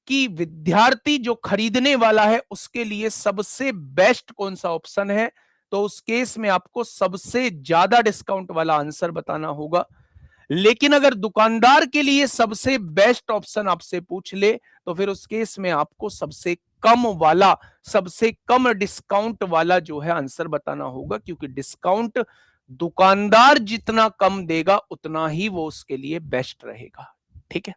कि विद्यार्थी जो खरीदने वाला है उसके लिए सबसे बेस्ट कौन सा ऑप्शन है। तो उस केस में आपको सबसे ज्यादा डिस्काउंट वाला आंसर बताना होगा। लेकिन अगर दुकानदार के लिए सबसे बेस्ट ऑप्शन आपसे पूछ ले तो फिर उस केस में आपको सबसे कम वाला, सबसे कम डिस्काउंट वाला जो है आंसर बताना होगा, क्योंकि डिस्काउंट दुकानदार जितना कम देगा उतना ही वो उसके लिए बेस्ट रहेगा। ठीक है,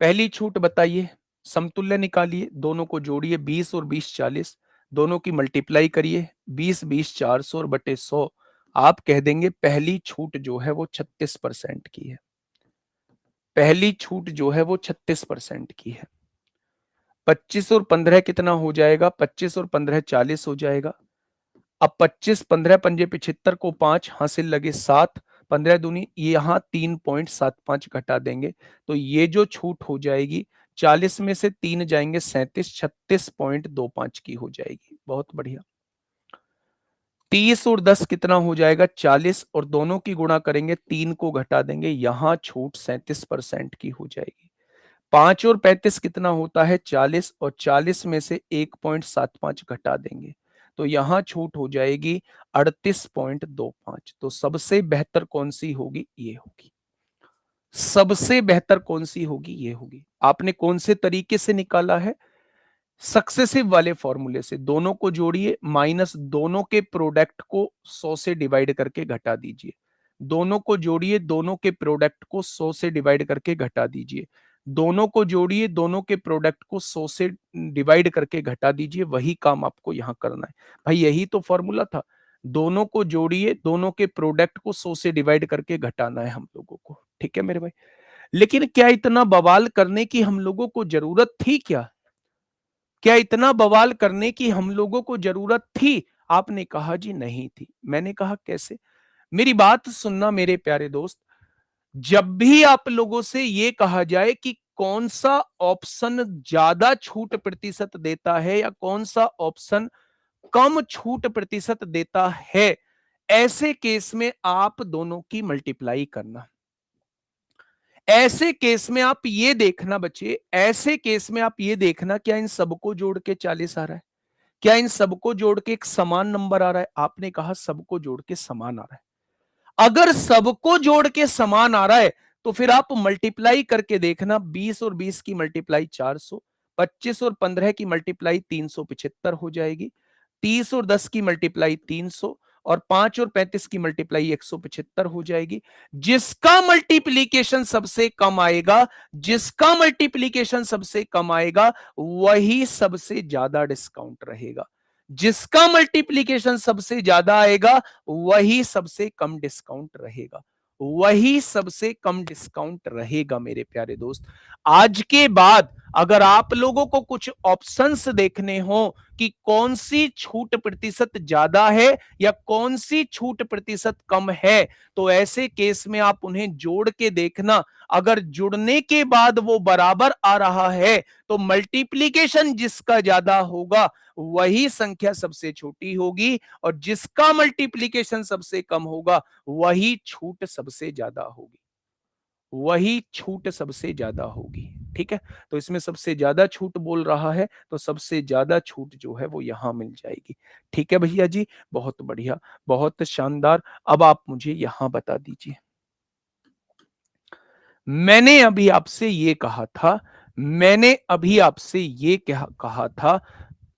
पहली छूट बताइए, समतुल्य निकालिए, दोनों को जोड़िए, 20 और 20 40, दोनों की मल्टीप्लाई करिए, 20 20 400 और बटे 100, आप कह देंगे पहली छूट जो है वो 36% की है। पहली छूट जो है वो 36% की है। 25 और 15 कितना हो जाएगा? 25 और 15 40 हो जाएगा। अब 25 15 पंजे 75 को 5 हासिल लगे 7, 15 दूनी यहां 3.75 घटा देंगे, तो ये जो छूट हो जाएगी 40 में से 3 जाएंगे 37, 36.25 की हो जाएगी। बहुत बढ़िया। 30 और 10 कितना हो जाएगा? 40, और दोनों की गुणा करेंगे, 3 को घटा देंगे, यहां छूट 37% की हो जाएगी। 5 और 35 कितना होता है? 40, और 40 में से 1.75 घटा देंगे, तो यहां छूट हो जाएगी 38.25। तो सबसे बेहतर कौन सी होगी? ये होगी। सबसे बेहतर कौन सी होगी? ये होगी। आपने कौन से तरीके से निकाला है? सक्सेसिव वाले फॉर्मूले से। दोनों को जोड़िए, माइनस दोनों के प्रोडक्ट को 100 से डिवाइड करके घटा दीजिए। दोनों को जोड़िए, दोनों के प्रोडक्ट को 100 से डिवाइड करके घटा दीजिए। दोनों को जोड़िए, दोनों के प्रोडक्ट को 100 से डिवाइड करके घटा दीजिए। वही काम आपको यहां करना है भाई, यही तो फॉर्मूला था। दोनों को जोड़िए, दोनों के प्रोडक्ट को 100 से डिवाइड करके घटाना है हम लोगों को। ठीक है मेरे भाई, लेकिन क्या इतना बवाल करने की हम लोगों को जरूरत थी क्या? क्या इतना बवाल करने की हम लोगों को जरूरत थी? आपने कहा जी नहीं थी। मैंने कहा कैसे? मेरी बात सुनना मेरे प्यारे दोस्त। जब भी आप लोगों से यह कहा जाए कि कौन सा ऑप्शन ज्यादा छूट प्रतिशत देता है या कौन सा ऑप्शन कम छूट प्रतिशत देता है, ऐसे केस में आप दोनों की मल्टीप्लाई करना। ऐसे केस में आप ये देखना बच्चे, ऐसे केस में आप ये देखना क्या इन सबको जोड़ के 40 आ रहा है? क्या इन सबको जोड़ के एक समान नंबर आ रहा है? आपने कहा सबको जोड़ के समान आ रहा है। अगर सबको जोड़ के समान आ रहा है तो फिर आप मल्टीप्लाई करके देखना, 20 और 20 की मल्टीप्लाई 400, 25 और 15 की मल्टीप्लाई 375 हो जाएगी, 30 और 10 की मल्टीप्लाई 300, और 5 और 35 की मल्टीप्लाई 175 हो जाएगी। जिसका मल्टीप्लीकेशन सबसे कम आएगा, जिसका मल्टीप्लीकेशन सबसे कम आएगा वही सबसे ज्यादा डिस्काउंट रहेगा। जिसका मल्टीप्लीकेशन सबसे ज्यादा आएगा वही सबसे कम डिस्काउंट रहेगा। वही सबसे कम डिस्काउंट रहेगा मेरे प्यारे दोस्त। आज के बाद अगर आप लोगों को कुछ ऑप्शंस देखने हो कि कौन सी छूट प्रतिशत ज्यादा है या कौन सी छूट प्रतिशत कम है। तो ऐसे केस में आप उन्हें जोड़ के देखना, अगर जुड़ने के बाद वो बराबर आ रहा है तो मल्टीप्लीकेशन जिसका ज्यादा होगा वही संख्या सबसे छोटी होगी, और जिसका मल्टीप्लीकेशन सबसे कम होगा वही छूट सबसे ज्यादा होगी, वही छूट सबसे ज्यादा होगी। ठीक है, तो इसमें सबसे ज्यादा छूट बोल रहा है तो सबसे ज्यादा छूट जो है वो यहां मिल जाएगी। ठीक है भैया जी, बहुत बढ़िया, बहुत शानदार। अब आप मुझे यहां बता दीजिए, मैंने अभी आपसे ये कहा था, मैंने अभी आपसे ये कहा था,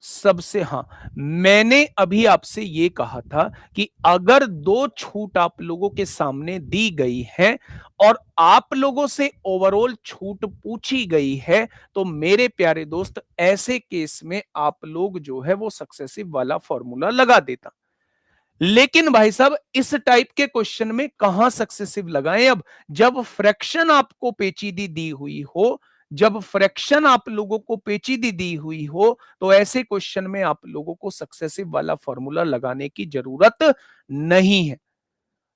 सबसे हाँ, मैंने अभी आपसे ये कहा था कि अगर दो छूट आप लोगों के सामने दी गई है और आप लोगों से ओवरऑल छूट पूछी गई है, तो मेरे प्यारे दोस्त ऐसे केस में आप लोग जो है वो सक्सेसिव वाला फॉर्मूला लगा देता। लेकिन भाई साहब इस टाइप के क्वेश्चन में कहां सक्सेसिव लगाएं, अब जब फ्रैक्शन आपको पेचीदी दी हुई हो, जब फ्रैक्शन आप लोगों को पेचीदी दी हुई हो, तो ऐसे क्वेश्चन में आप लोगों को सक्सेसिव वाला फॉर्मूला लगाने की जरूरत नहीं है,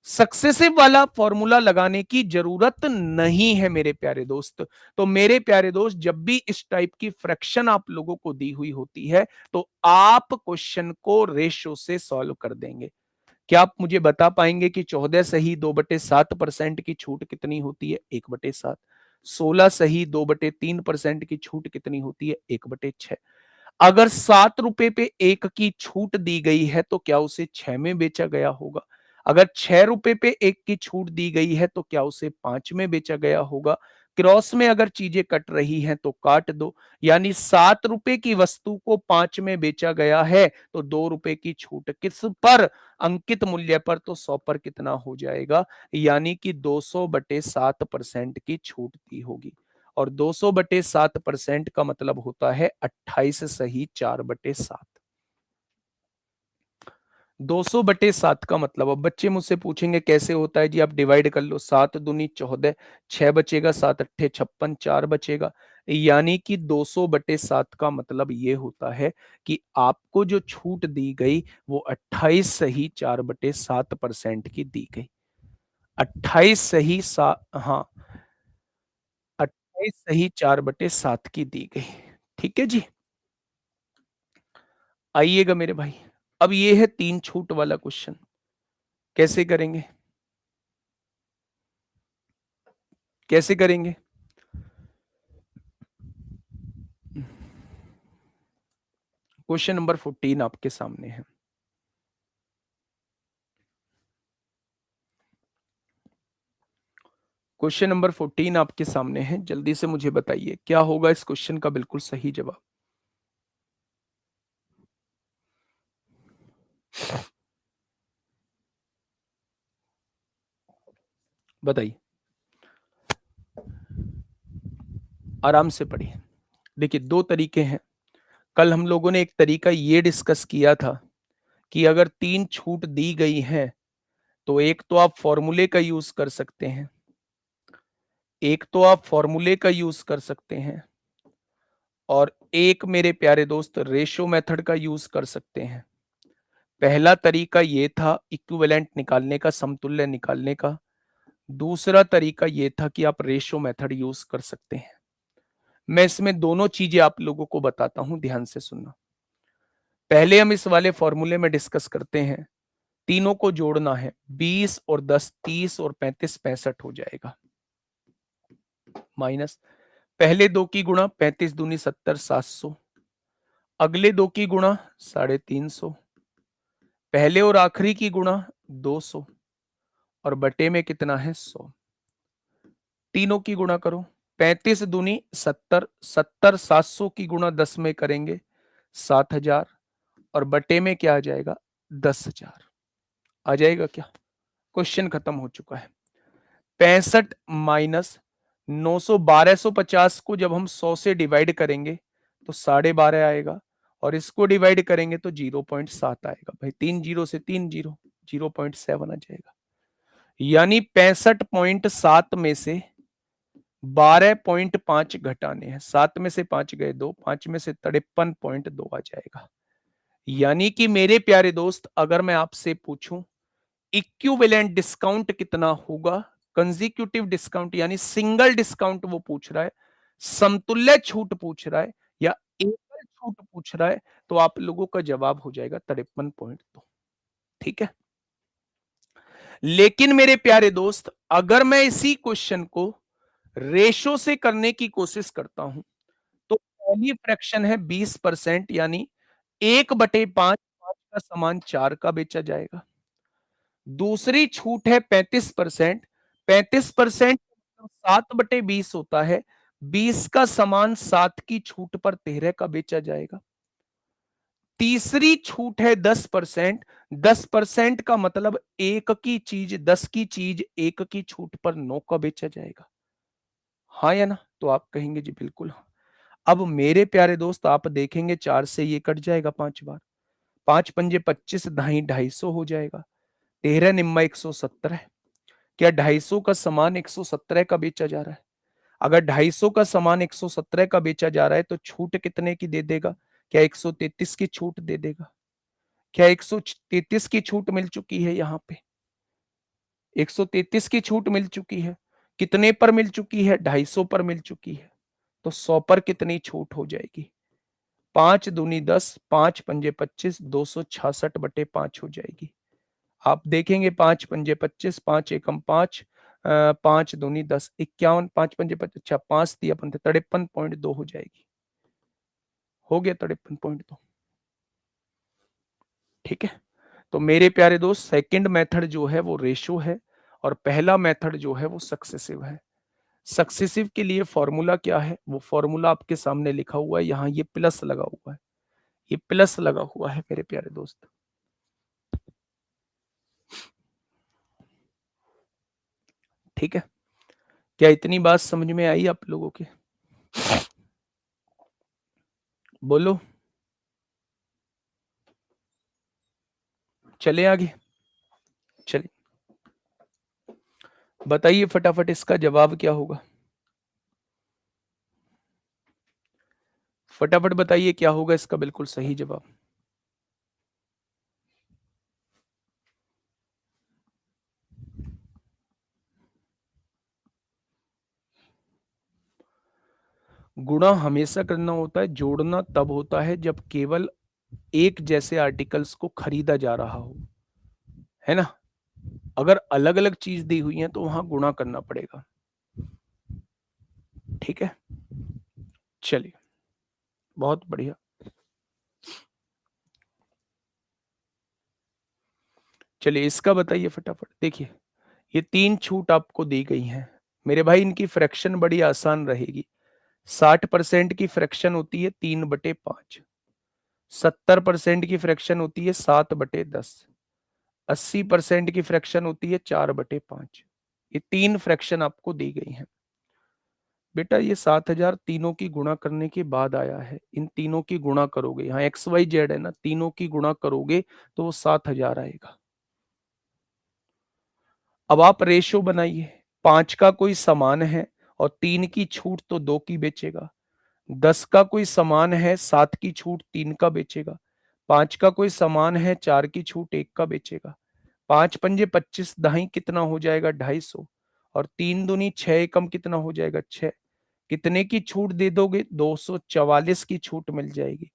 सक्सेसिव वाला फॉर्मूला लगाने की जरूरत नहीं है मेरे प्यारे दोस्त। तो मेरे प्यारे दोस्त जब भी इस टाइप की फ्रैक्शन आप लोगों को दी हुई होती है तो आप क्वेश्चन को रेशो से सॉल्व कर देंगे। क्या आप मुझे बता पाएंगे कि 14 सही 2/7% की छूट कितनी होती है? 1/7। 16 सही 2/3% की छूट कितनी होती है? 1/6। अगर 7 रुपए पे 1 की छूट दी गई है तो क्या उसे 6 में बेचा गया होगा? अगर 6 रुपए पे 1 की छूट दी गई है तो क्या उसे 5 में बेचा गया होगा? क्रॉस में अगर चीजें कट रही हैं तो काट दो, यानी 7 रुपए की वस्तु को 5 में बेचा गया है तो 2 रुपए की छूट किस पर? अंकित मूल्य पर, तो 100 पर कितना हो जाएगा? यानी कि 200/7% की छूट दी होगी। और 200/7% का मतलब होता है 28 सही 4/7। 200/7 का मतलब, अब बच्चे मुझसे पूछेंगे कैसे होता है जी, आप डिवाइड कर लो, 7 दूनी 14, 6 बचेगा, 7 अट्ठे 56, 4 बचेगा, यानी कि 200/7 का मतलब ये होता है कि आपको जो छूट दी गई वो 28 सही 4/7% की दी गई। 28 सही हाँ, 28 सही 4/7 की दी गई। ठीक है जी, आइएगा मेरे भाई। अब ये है 3 छूट वाला क्वेश्चन, कैसे करेंगे? कैसे करेंगे? क्वेश्चन नंबर 14 आपके सामने है। क्वेश्चन नंबर 14 आपके सामने है, जल्दी से मुझे बताइए क्या होगा इस क्वेश्चन का बिल्कुल सही जवाब। बताइए, आराम से पढ़िए। देखिए, दो तरीके हैं। कल हम लोगों ने एक तरीका ये डिस्कस किया था कि अगर 3 छूट दी गई हैं तो एक तो आप फॉर्मूले का यूज कर सकते हैं, एक तो आप फॉर्मूले का यूज कर सकते हैं, और एक मेरे प्यारे दोस्त रेशो मेथड का यूज कर सकते हैं। पहला तरीका ये था इक्विवेलेंट निकालने का, समतुल्य निकालने का। दूसरा तरीका ये था कि आप रेशो मेथड यूज कर सकते हैं। मैं इसमें दोनों चीजें आप लोगों को बताता हूं, ध्यान से सुनना। पहले हम इस वाले फॉर्मूले में डिस्कस करते हैं, तीनों को जोड़ना है, 20 और 10 30 और 35 65 हो जाएगा, माइनस पहले दो की गुणा 35 दूनी 70 700, अगले दो की गुणा 350, पहले और आखिरी की गुणा 200, और बटे में कितना है 100। तीनों की गुणा करो, 35 दूनी 70, 70 700 की गुणा 10 में करेंगे 7000, और बटे में क्या आ जाएगा 10,000। आ जाएगा क्या? क्वेश्चन खत्म हो चुका है। 65 माइनस 900, 1250 को जब हम 100 से डिवाइड करेंगे तो 12.5 आएगा, और इसको डिवाइड करेंगे तो 0.7 आएगा। भाई 3 जीरो से 3 जीरो, 0.7 आ जाएगा। यानी 65.7 में से 12.5 घटाने हैं, 7 में से 5 गए 2, 5 में से 53.2 आ जाएगा। यानी कि मेरे प्यारे दोस्त, अगर मैं आपसे पूछूं इक्विवेलेंट डिस्काउंट कितना होगा, कंसेक्यूटिव डिस्काउंट यानी सिंगल डिस्काउंट वो पूछ रहा है, समतुल्य छूट पूछ रहा है, या एकल छूट पूछ रहा है, तो आप लोगों का जवाब हो जाएगा 53.2। ठीक है। लेकिन मेरे प्यारे दोस्त, अगर मैं इसी क्वेश्चन को रेशो से करने की कोशिश करता हूं, तो पहली फ्रैक्शन है 20%, यानी 1/5, 5 का सामान 4 का बेचा जाएगा। दूसरी छूट है 35%, 35% 7/20 होता है, 20 का सामान 7 की छूट पर 13 का बेचा जाएगा। तीसरी छूट है 10%, 10% का मतलब 1 की चीज 10 की चीज 1 की छूट पर 9 का बेचा जाएगा। हाँ या ना? तो आप कहेंगे जी बिल्कुल हाँ। अब मेरे प्यारे दोस्त, आप देखेंगे 4 से ये कट जाएगा 5 बार, 5 पंजे 25, ढाई 250 हो जाएगा, 13 निम्मा 117 है। क्या 250 का सामान 117 का बेचा जा रहा है? अगर 250 का सामान 117 का बेचा जा रहा है, तो छूट कितने की दे देगा? क्या 133 की छूट दे देगा? क्या 133 की छूट मिल चुकी है? यहाँ पे 133 की छूट मिल चुकी है। कितने पर मिल चुकी है? 250 पर मिल चुकी है। तो 100 पर कितनी छूट हो जाएगी? 5 दूनी 10, 5 पंजे 25, 266/5 हो जाएगी। आप देखेंगे 5 पंजे 25, 5 एकम 5, 5 दूनी 10, 51, 5 पंजे 25, अच्छा 5 दिया अपन 53.2 हो जाएगी। हो गया 53.2। ठीक है। तो मेरे प्यारे दोस्त, सेकंड मेथड जो है वो रेशो है, और पहला मेथड जो है वो सक्सेसिव है। सक्सेसिव के लिए फॉर्मूला क्या है? वो फॉर्मूला आपके सामने लिखा हुआ है, यहाँ ये प्लस लगा हुआ है, ये प्लस लगा हुआ है मेरे प्यारे दोस्त। ठीक है। क्या इतनी बात समझ में आई आप लोगों के? बोलो। चले आगे। चलिए बताइए फटाफट, इसका जवाब क्या होगा? फटाफट बताइए क्या होगा इसका बिल्कुल सही जवाब। गुणा हमेशा करना होता है, जोड़ना तब होता है जब केवल एक जैसे आर्टिकल्स को खरीदा जा रहा हो, है ना? अगर अलग अलग चीज दी हुई है तो वहां गुणा करना पड़ेगा। ठीक है। चलिए, बहुत बढ़िया। चलिए इसका बताइए फटाफट। देखिए, ये 3 छूट आपको दी गई हैं मेरे भाई, इनकी फ्रैक्शन बड़ी आसान रहेगी। 60% की फ्रैक्शन होती है 3/5, 70% की फ्रैक्शन होती है 7/10, 80% की फ्रैक्शन होती है 4/5। ये 3 फ्रैक्शन आपको दी गई हैं बेटा। ये 7,000 तीनों की गुणा करने के बाद आया है। इन तीनों की गुणा करोगे, यहाँ XYZ है ना, तीनों की गुणा करोगे तो वो 7,000 आएगा। अब आप रेशो बनाइए, 5 का कोई सामान है और 3 की छूट तो 2 की बेचेगा। 10 का कोई सामान है, 7 की छूट 3 का बेचेगा। 5 का कोई सामान है, 4 की छूट 1 का बेचेगा। 5 पंजे 25, दहाई कितना हो जाएगा? 250। और 3 दूनी 6, एकम कितना हो जाएगा? 6। कितने की छूट दे दोगे? 244 की छूट मिल जाएगी।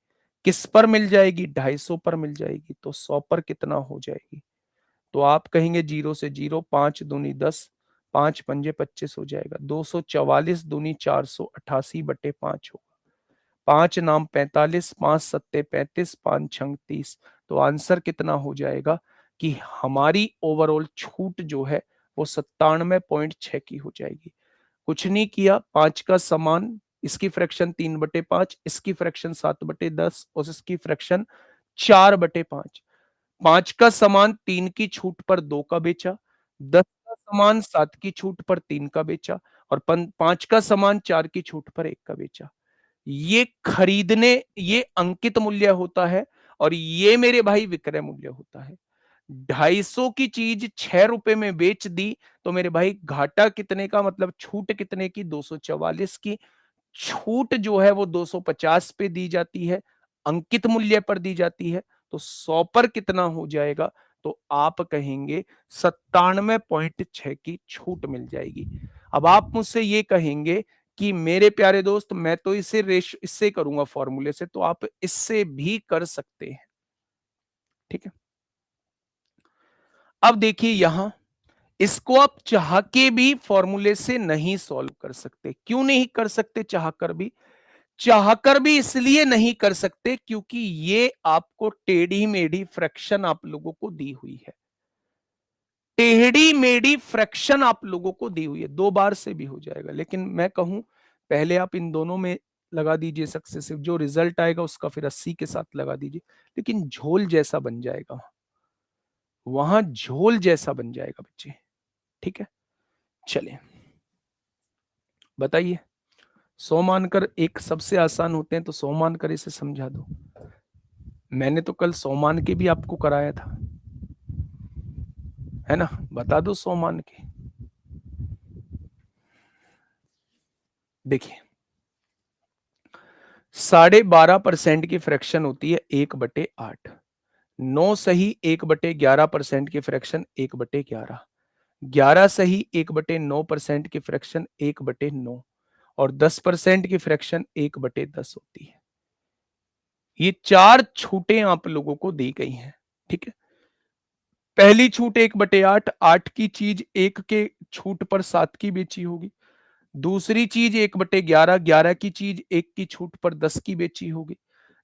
किस पर मिल जाएगी? 250 पर मिल जाएगी। तो 100 पर कितना हो जाएगी? तो आप कहेंगे 0 से 0, 5 दूनी 10, 5 पंजे 25 हो जाएगा। 244 दूनी 488/5 होगा। 5 नाम 45, 5 सत्ते 35, 5 छंग 30। तो आंसर कितना हो जाएगा कि हमारी ओवरऑल छूट जो है वो 97.6 की हो जाएगी। कुछ नहीं किया, 5 का समान, इसकी फ्रैक्शन 3/5, इसकी फ्रैक्शन 7/10 और इसकी फ्रैक्शन 4/5। 5 का सामान 3 की छूट पर 2 का बेचा, 10 का सामान 7 की छूट पर 3 का बेचा, और 5 का सामान 4 की छूट पर 1 का बेचा। ये खरीदने, ये अंकित मूल्य होता है, और ये मेरे भाई विक्रय मूल्य होता है। 250 की चीज 6 रुपए में बेच दी, तो मेरे भाई घाटा कितने का, मतलब छूट कितने की? 244 की। छूट जो है वो 250 पे दी जाती है, अंकित मूल्य पर दी जाती है। तो 100 पर कितना हो जाएगा? तो आप कहेंगे 97.6 की छूट मिल जाएगी। अब आप मुझसे ये कहेंगे कि मेरे प्यारे दोस्त मैं तो इसे इससे करूंगा फॉर्मूले से, तो आप इससे भी कर सकते हैं। ठीक है, अब देखिए यहां इसको आप चाह के भी फॉर्मूले से नहीं सॉल्व कर सकते। क्यों नहीं कर सकते चाहकर भी? चाहकर भी इसलिए नहीं कर सकते क्योंकि ये आपको टेढ़ी मेढ़ी फ्रैक्शन आप लोगों को दी हुई है। टेढ़ी मेढ़ी फ्रैक्शन आप लोगों को दी हुई है। 2 बार से भी हो जाएगा, लेकिन मैं कहूं पहले आप इन दोनों में लगा दीजिए सक्सेसिव, जो रिजल्ट आएगा उसका फिर 80 के साथ लगा दीजिए, लेकिन झोल जैसा बन जाएगा, वहां झोल जैसा बन जाएगा बच्चे। ठीक है, चलिए बताइए। 100 मानकर एक सबसे आसान होते हैं, तो 100 मानकर इसे समझा दो। मैंने तो कल 100 मान के भी आपको कराया था, है ना? बता दो 100 मान के। देखिए 12.5% की फ्रैक्शन होती है 1/8। 9 सही 1/11% की फ्रैक्शन 1/11। 11 सही 1/9% की फ्रैक्शन 1/9 और 10% की फ्रैक्शन 1/10 होती है। ये 4 छूटें आप लोगों को दी गई हैं। ठीक है, पहली छूट 1/8, 8 की चीज 1 के छूट पर 7 की बेची होगी। दूसरी चीज 1/11, 11 की चीज 1 की छूट पर 10 की बेची होगी।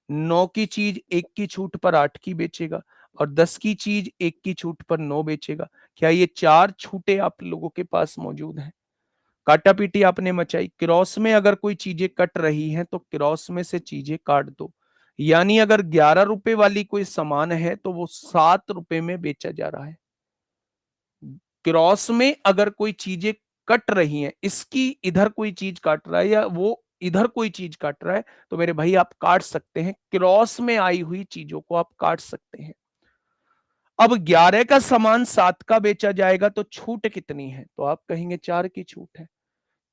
9 की चीज 1 की छूट पर 8 की बेचेगा और 10 की चीज 1 की छूट पर 9 बेचेगा। क्या ये 4 छूटें आप लोगों के पास मौजूद हैं? काटापीटी आपने मचाई। क्रॉस में अगर कोई चीजें कट रही हैं तो क्रॉस में से चीजें काट दो। यानी अगर 11 रुपए वाली कोई सामान है तो वो 7 रुपए में बेचा जा रहा है। क्रॉस में अगर कोई चीजें कट रही हैं, इसकी इधर कोई चीज काट रहा है या वो इधर कोई चीज काट रहा है, तो मेरे भाई आप काट सकते हैं। क्रॉस में आई हुई चीजों को आप काट सकते हैं। अब 11 का सामान 7 का बेचा जाएगा तो छूट कितनी है? तो आप कहेंगे 4 की छूट है।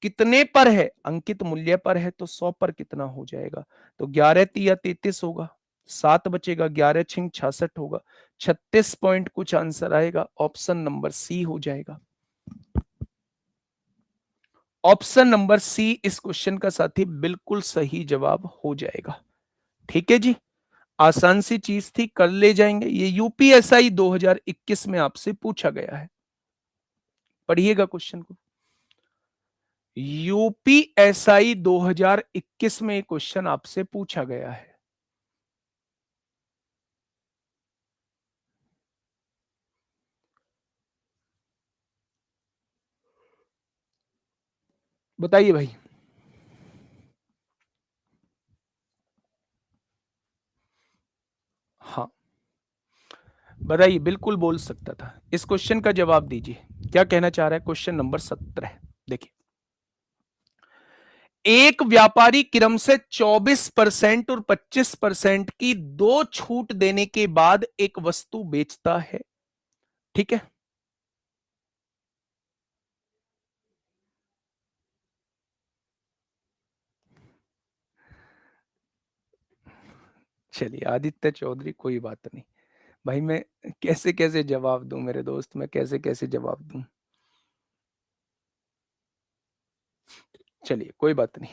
कितने पर है? अंकित मूल्य पर है, तो 100 पर कितना हो जाएगा? तो 11 तिया 33 होगा, 7 बचेगा, 11 छिंग 66 होगा। 36 पॉइंट कुछ आंसर आएगा, ऑप्शन नंबर सी हो जाएगा। ऑप्शन नंबर सी इस क्वेश्चन का साथी बिल्कुल सही जवाब हो जाएगा। ठीक है जी, आसान सी चीज थी, कर ले जाएंगे। ये यूपीएसआई 2021 में आपसे पूछा गया है, पढ़िएगा क्वेश्चन को। यूपीएसआई 2021 में क्वेश्चन आपसे पूछा गया है। बताइए भाई। हाँ बताइए, बिल्कुल बोल सकता था। इस क्वेश्चन का जवाब दीजिए, क्या कहना चाह रहा है? क्वेश्चन नंबर 17 देखिए। एक व्यापारी क्रम से 24% और 25% की दो छूट देने के बाद एक वस्तु बेचता है। ठीक है, चलिए आदित्य चौधरी, कोई बात नहीं भाई। मैं कैसे कैसे जवाब दूं मेरे दोस्त, मैं कैसे कैसे जवाब दूं? चलिए कोई बात नहीं।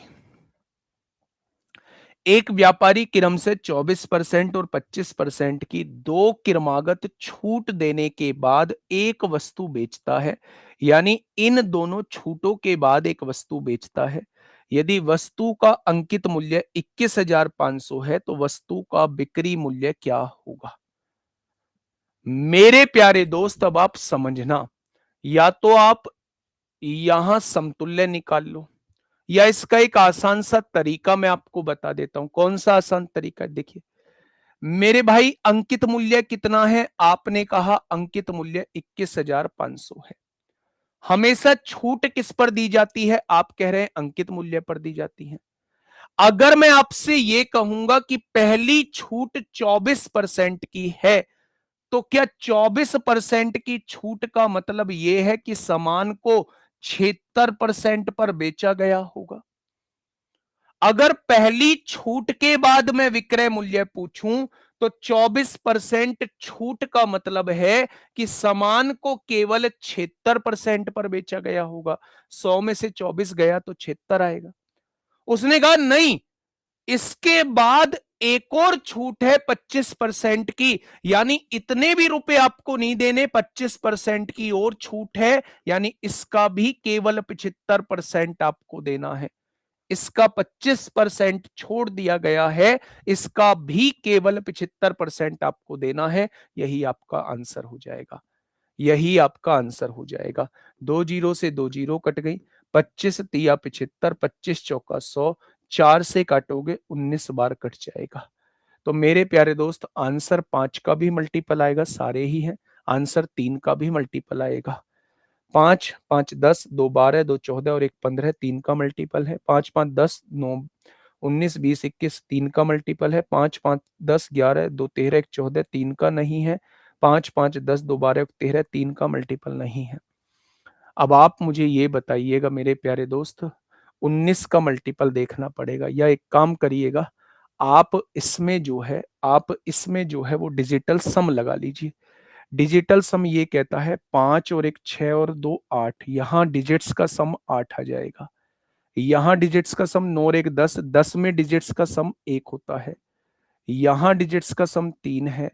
एक व्यापारी क्रम से 24% और 25% की दो क्रमागत छूट देने के बाद एक वस्तु बेचता है। यानी इन दोनों छूटों के बाद एक वस्तु बेचता है। यदि वस्तु का अंकित मूल्य 21,500 है तो वस्तु का बिक्री मूल्य क्या होगा? मेरे प्यारे दोस्त अब आप समझना, या तो आप यहां समतुल्य निकाल लो, या इसका एक आसान सा तरीका मैं आपको बता देता हूं। कौन सा आसान तरीका है? देखिए मेरे भाई, अंकित मूल्य कितना है? आपने कहा अंकित मूल्य 21,500 है। हमेशा छूट किस पर दी जाती है? आप कह रहे हैं अंकित मूल्य पर दी जाती है। अगर मैं आपसे यह कहूंगा कि पहली छूट 24% की है, तो क्या 24% की छूट का मतलब यह है कि सामान को 76% पर बेचा गया होगा? अगर पहली छूट के बाद मैं विक्रय मूल्य पूछूं तो 24% छूट का मतलब है कि सामान को केवल 76% पर बेचा गया होगा। 100 में से 24 गया तो 76 आएगा। उसने कहा नहीं, इसके बाद एक और छूट है 25% की, यानी इतने भी रुपए आपको नहीं देने, 25% की और छूट है, यानी इसका भी केवल 75% आपको देना है। इसका 25% छोड़ दिया गया है, इसका भी केवल 75% आपको देना है। यही आपका आंसर हो जाएगा, यही आपका आंसर हो जाएगा। 2 जीरो से 2 जीरो कट गई, 25 तिया 75, 25 चौका 100, 4 से काटोगे 19 बार कट जाएगा। तो मेरे प्यारे दोस्त, आंसर 5 का भी मल्टीपल आएगा, सारे ही हैं। आंसर 3 का भी मल्टीपल आएगा। 5 5 10, 2 12, 2 14 और 1 15, 3 का मल्टीपल है। 5 5 10, 9 19 20 21, 3 का मल्टीपल है। 5 5 10 11, 2 13, 1 14, 3 का नहीं है। 5 5 10, 2 12, 1 13, 3 का मल्टीपल नहीं है। अब आप मुझे ये बताइएगा मेरे प्यारे दोस्त, 19 का मल्टीपल देखना पड़ेगा, या एक काम करिएगा, आप इसमें जो है वो डिजिटल सम लगा लीजिए। डिजिटल सम ये कहता है 5 और 1 6 और 2 8, यहां डिजिट्स का सम 8 आ जाएगा। यहां डिजिट्स का सम 9 और 1 10, 10 में डिजिट्स का सम 1 होता है। यहां डिजिट्स का सम 3 है।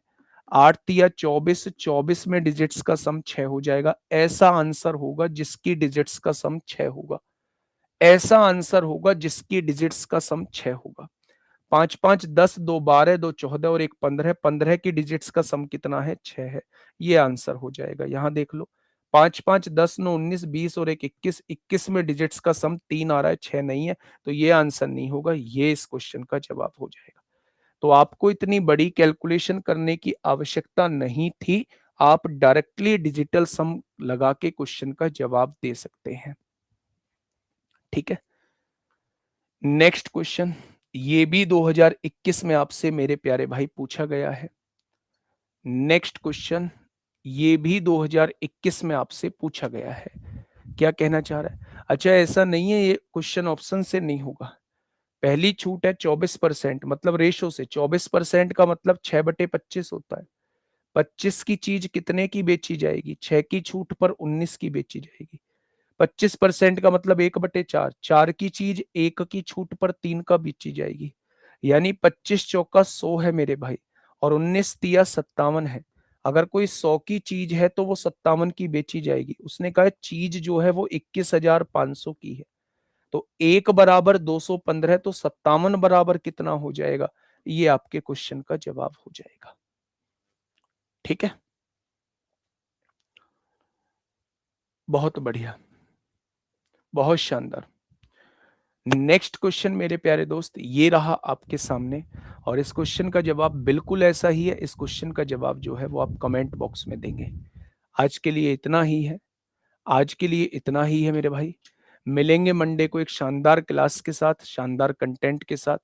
8 तिया 24, 24 में डिजिट्स का सम 6 हो जाएगा। ऐसा आंसर होगा जिसकी डिजिट्स का सम 6 होगा। ऐसा आंसर होगा जिसकी डिजिट्स का सम 6 होगा। 5 5 10, 2 12, 2 14 और 1 15, 15 की डिजिट्स का सम कितना है? 6 है। ये आंसर हो जाएगा। यहां देख लो, 5 5 10 9 19 20 और 1 21, 21 में डिजिट्स का सम 3 आ रहा है, 6 नहीं है, तो ये आंसर नहीं होगा। ये इस क्वेश्चन का जवाब हो जाएगा। तो आपको इतनी बड़ी कैलकुलेशन करने की आवश्यकता नहीं थी, आप डायरेक्टली डिजिटल सम लगा के क्वेश्चन का जवाब दे सकते हैं। ठीक है, नेक्स्ट क्वेश्चन, ये भी 2021 में आपसे मेरे प्यारे भाई पूछा गया है। नेक्स्ट क्वेश्चन, ये भी 2021 में आपसे पूछा गया है। क्या कहना चाह रहा है? अच्छा, ऐसा नहीं है, ये क्वेश्चन ऑप्शन से नहीं होगा। पहली छूट है 24%, मतलब रेशो से 24% का मतलब 6/25 होता है। 25 की चीज कितने की बेची जाएगी? 6 की छूट पर 19 की बेची जाएगी। 25% का मतलब 1/4, 4 की चीज 1 की छूट पर 3 का बेची जाएगी। यानी 25 चौका 100 है मेरे भाई, और 19 तिया 57 है। अगर कोई 100 की चीज है तो वो 57 की बेची जाएगी। उसने कहा चीज जो है वो 21,500 की है, तो 1 बराबर 215, तो 57 बराबर कितना हो जाएगा? ये आपके क्वेश्चन का जवाब हो जाएगा। ठीक है, बहुत बढ़िया, बहुत शानदार। नेक्स्ट क्वेश्चन मेरे प्यारे दोस्त, ये रहा आपके सामने, और इस क्वेश्चन का जवाब बिल्कुल ऐसा ही है। इस क्वेश्चन का जवाब जो है वो आप कमेंट बॉक्स में देंगे। आज के लिए इतना ही है, आज के लिए इतना ही है मेरे भाई। मिलेंगे मंडे को एक शानदार क्लास के साथ, शानदार कंटेंट के साथ।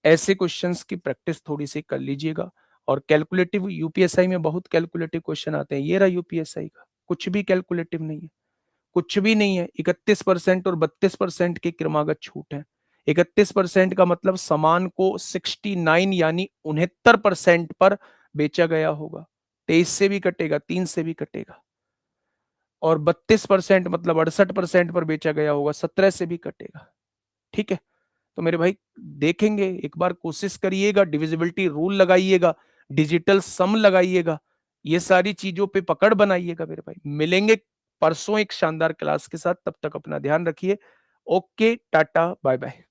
ऐसे क्वेश्चंस की प्रैक्टिस थोड़ी सी कर लीजिएगा। और कैलकुलेटिव, यूपीएसआई में बहुत कैलकुलेटिव क्वेश्चन आते हैं। ये रहा यूपीएसआई का, कुछ भी कैलकुलेटिव नहीं है, कुछ भी नहीं है। 31% और 32% की क्रमागत छूट है। 31% का मतलब सामान को 69 यानी 69% पर बेचा गया होगा। 23 से भी कटेगा, 3 से भी कटेगा। और 32% मतलब 68% पर बेचा गया होगा, 17 से भी कटेगा। ठीक है, तो मेरे भाई देखेंगे, एक बार कोशिश करिएगा, डिविजिबिलिटी रूल लगाइएगा, डिजिटल सम लगाइएगा, ये सारी चीजों पे पकड़ बनाइएगा मेरे भाई। मिलेंगे परसों एक शानदार क्लास के साथ, तब तक अपना ध्यान रखिए। Okay, tata, bye bye.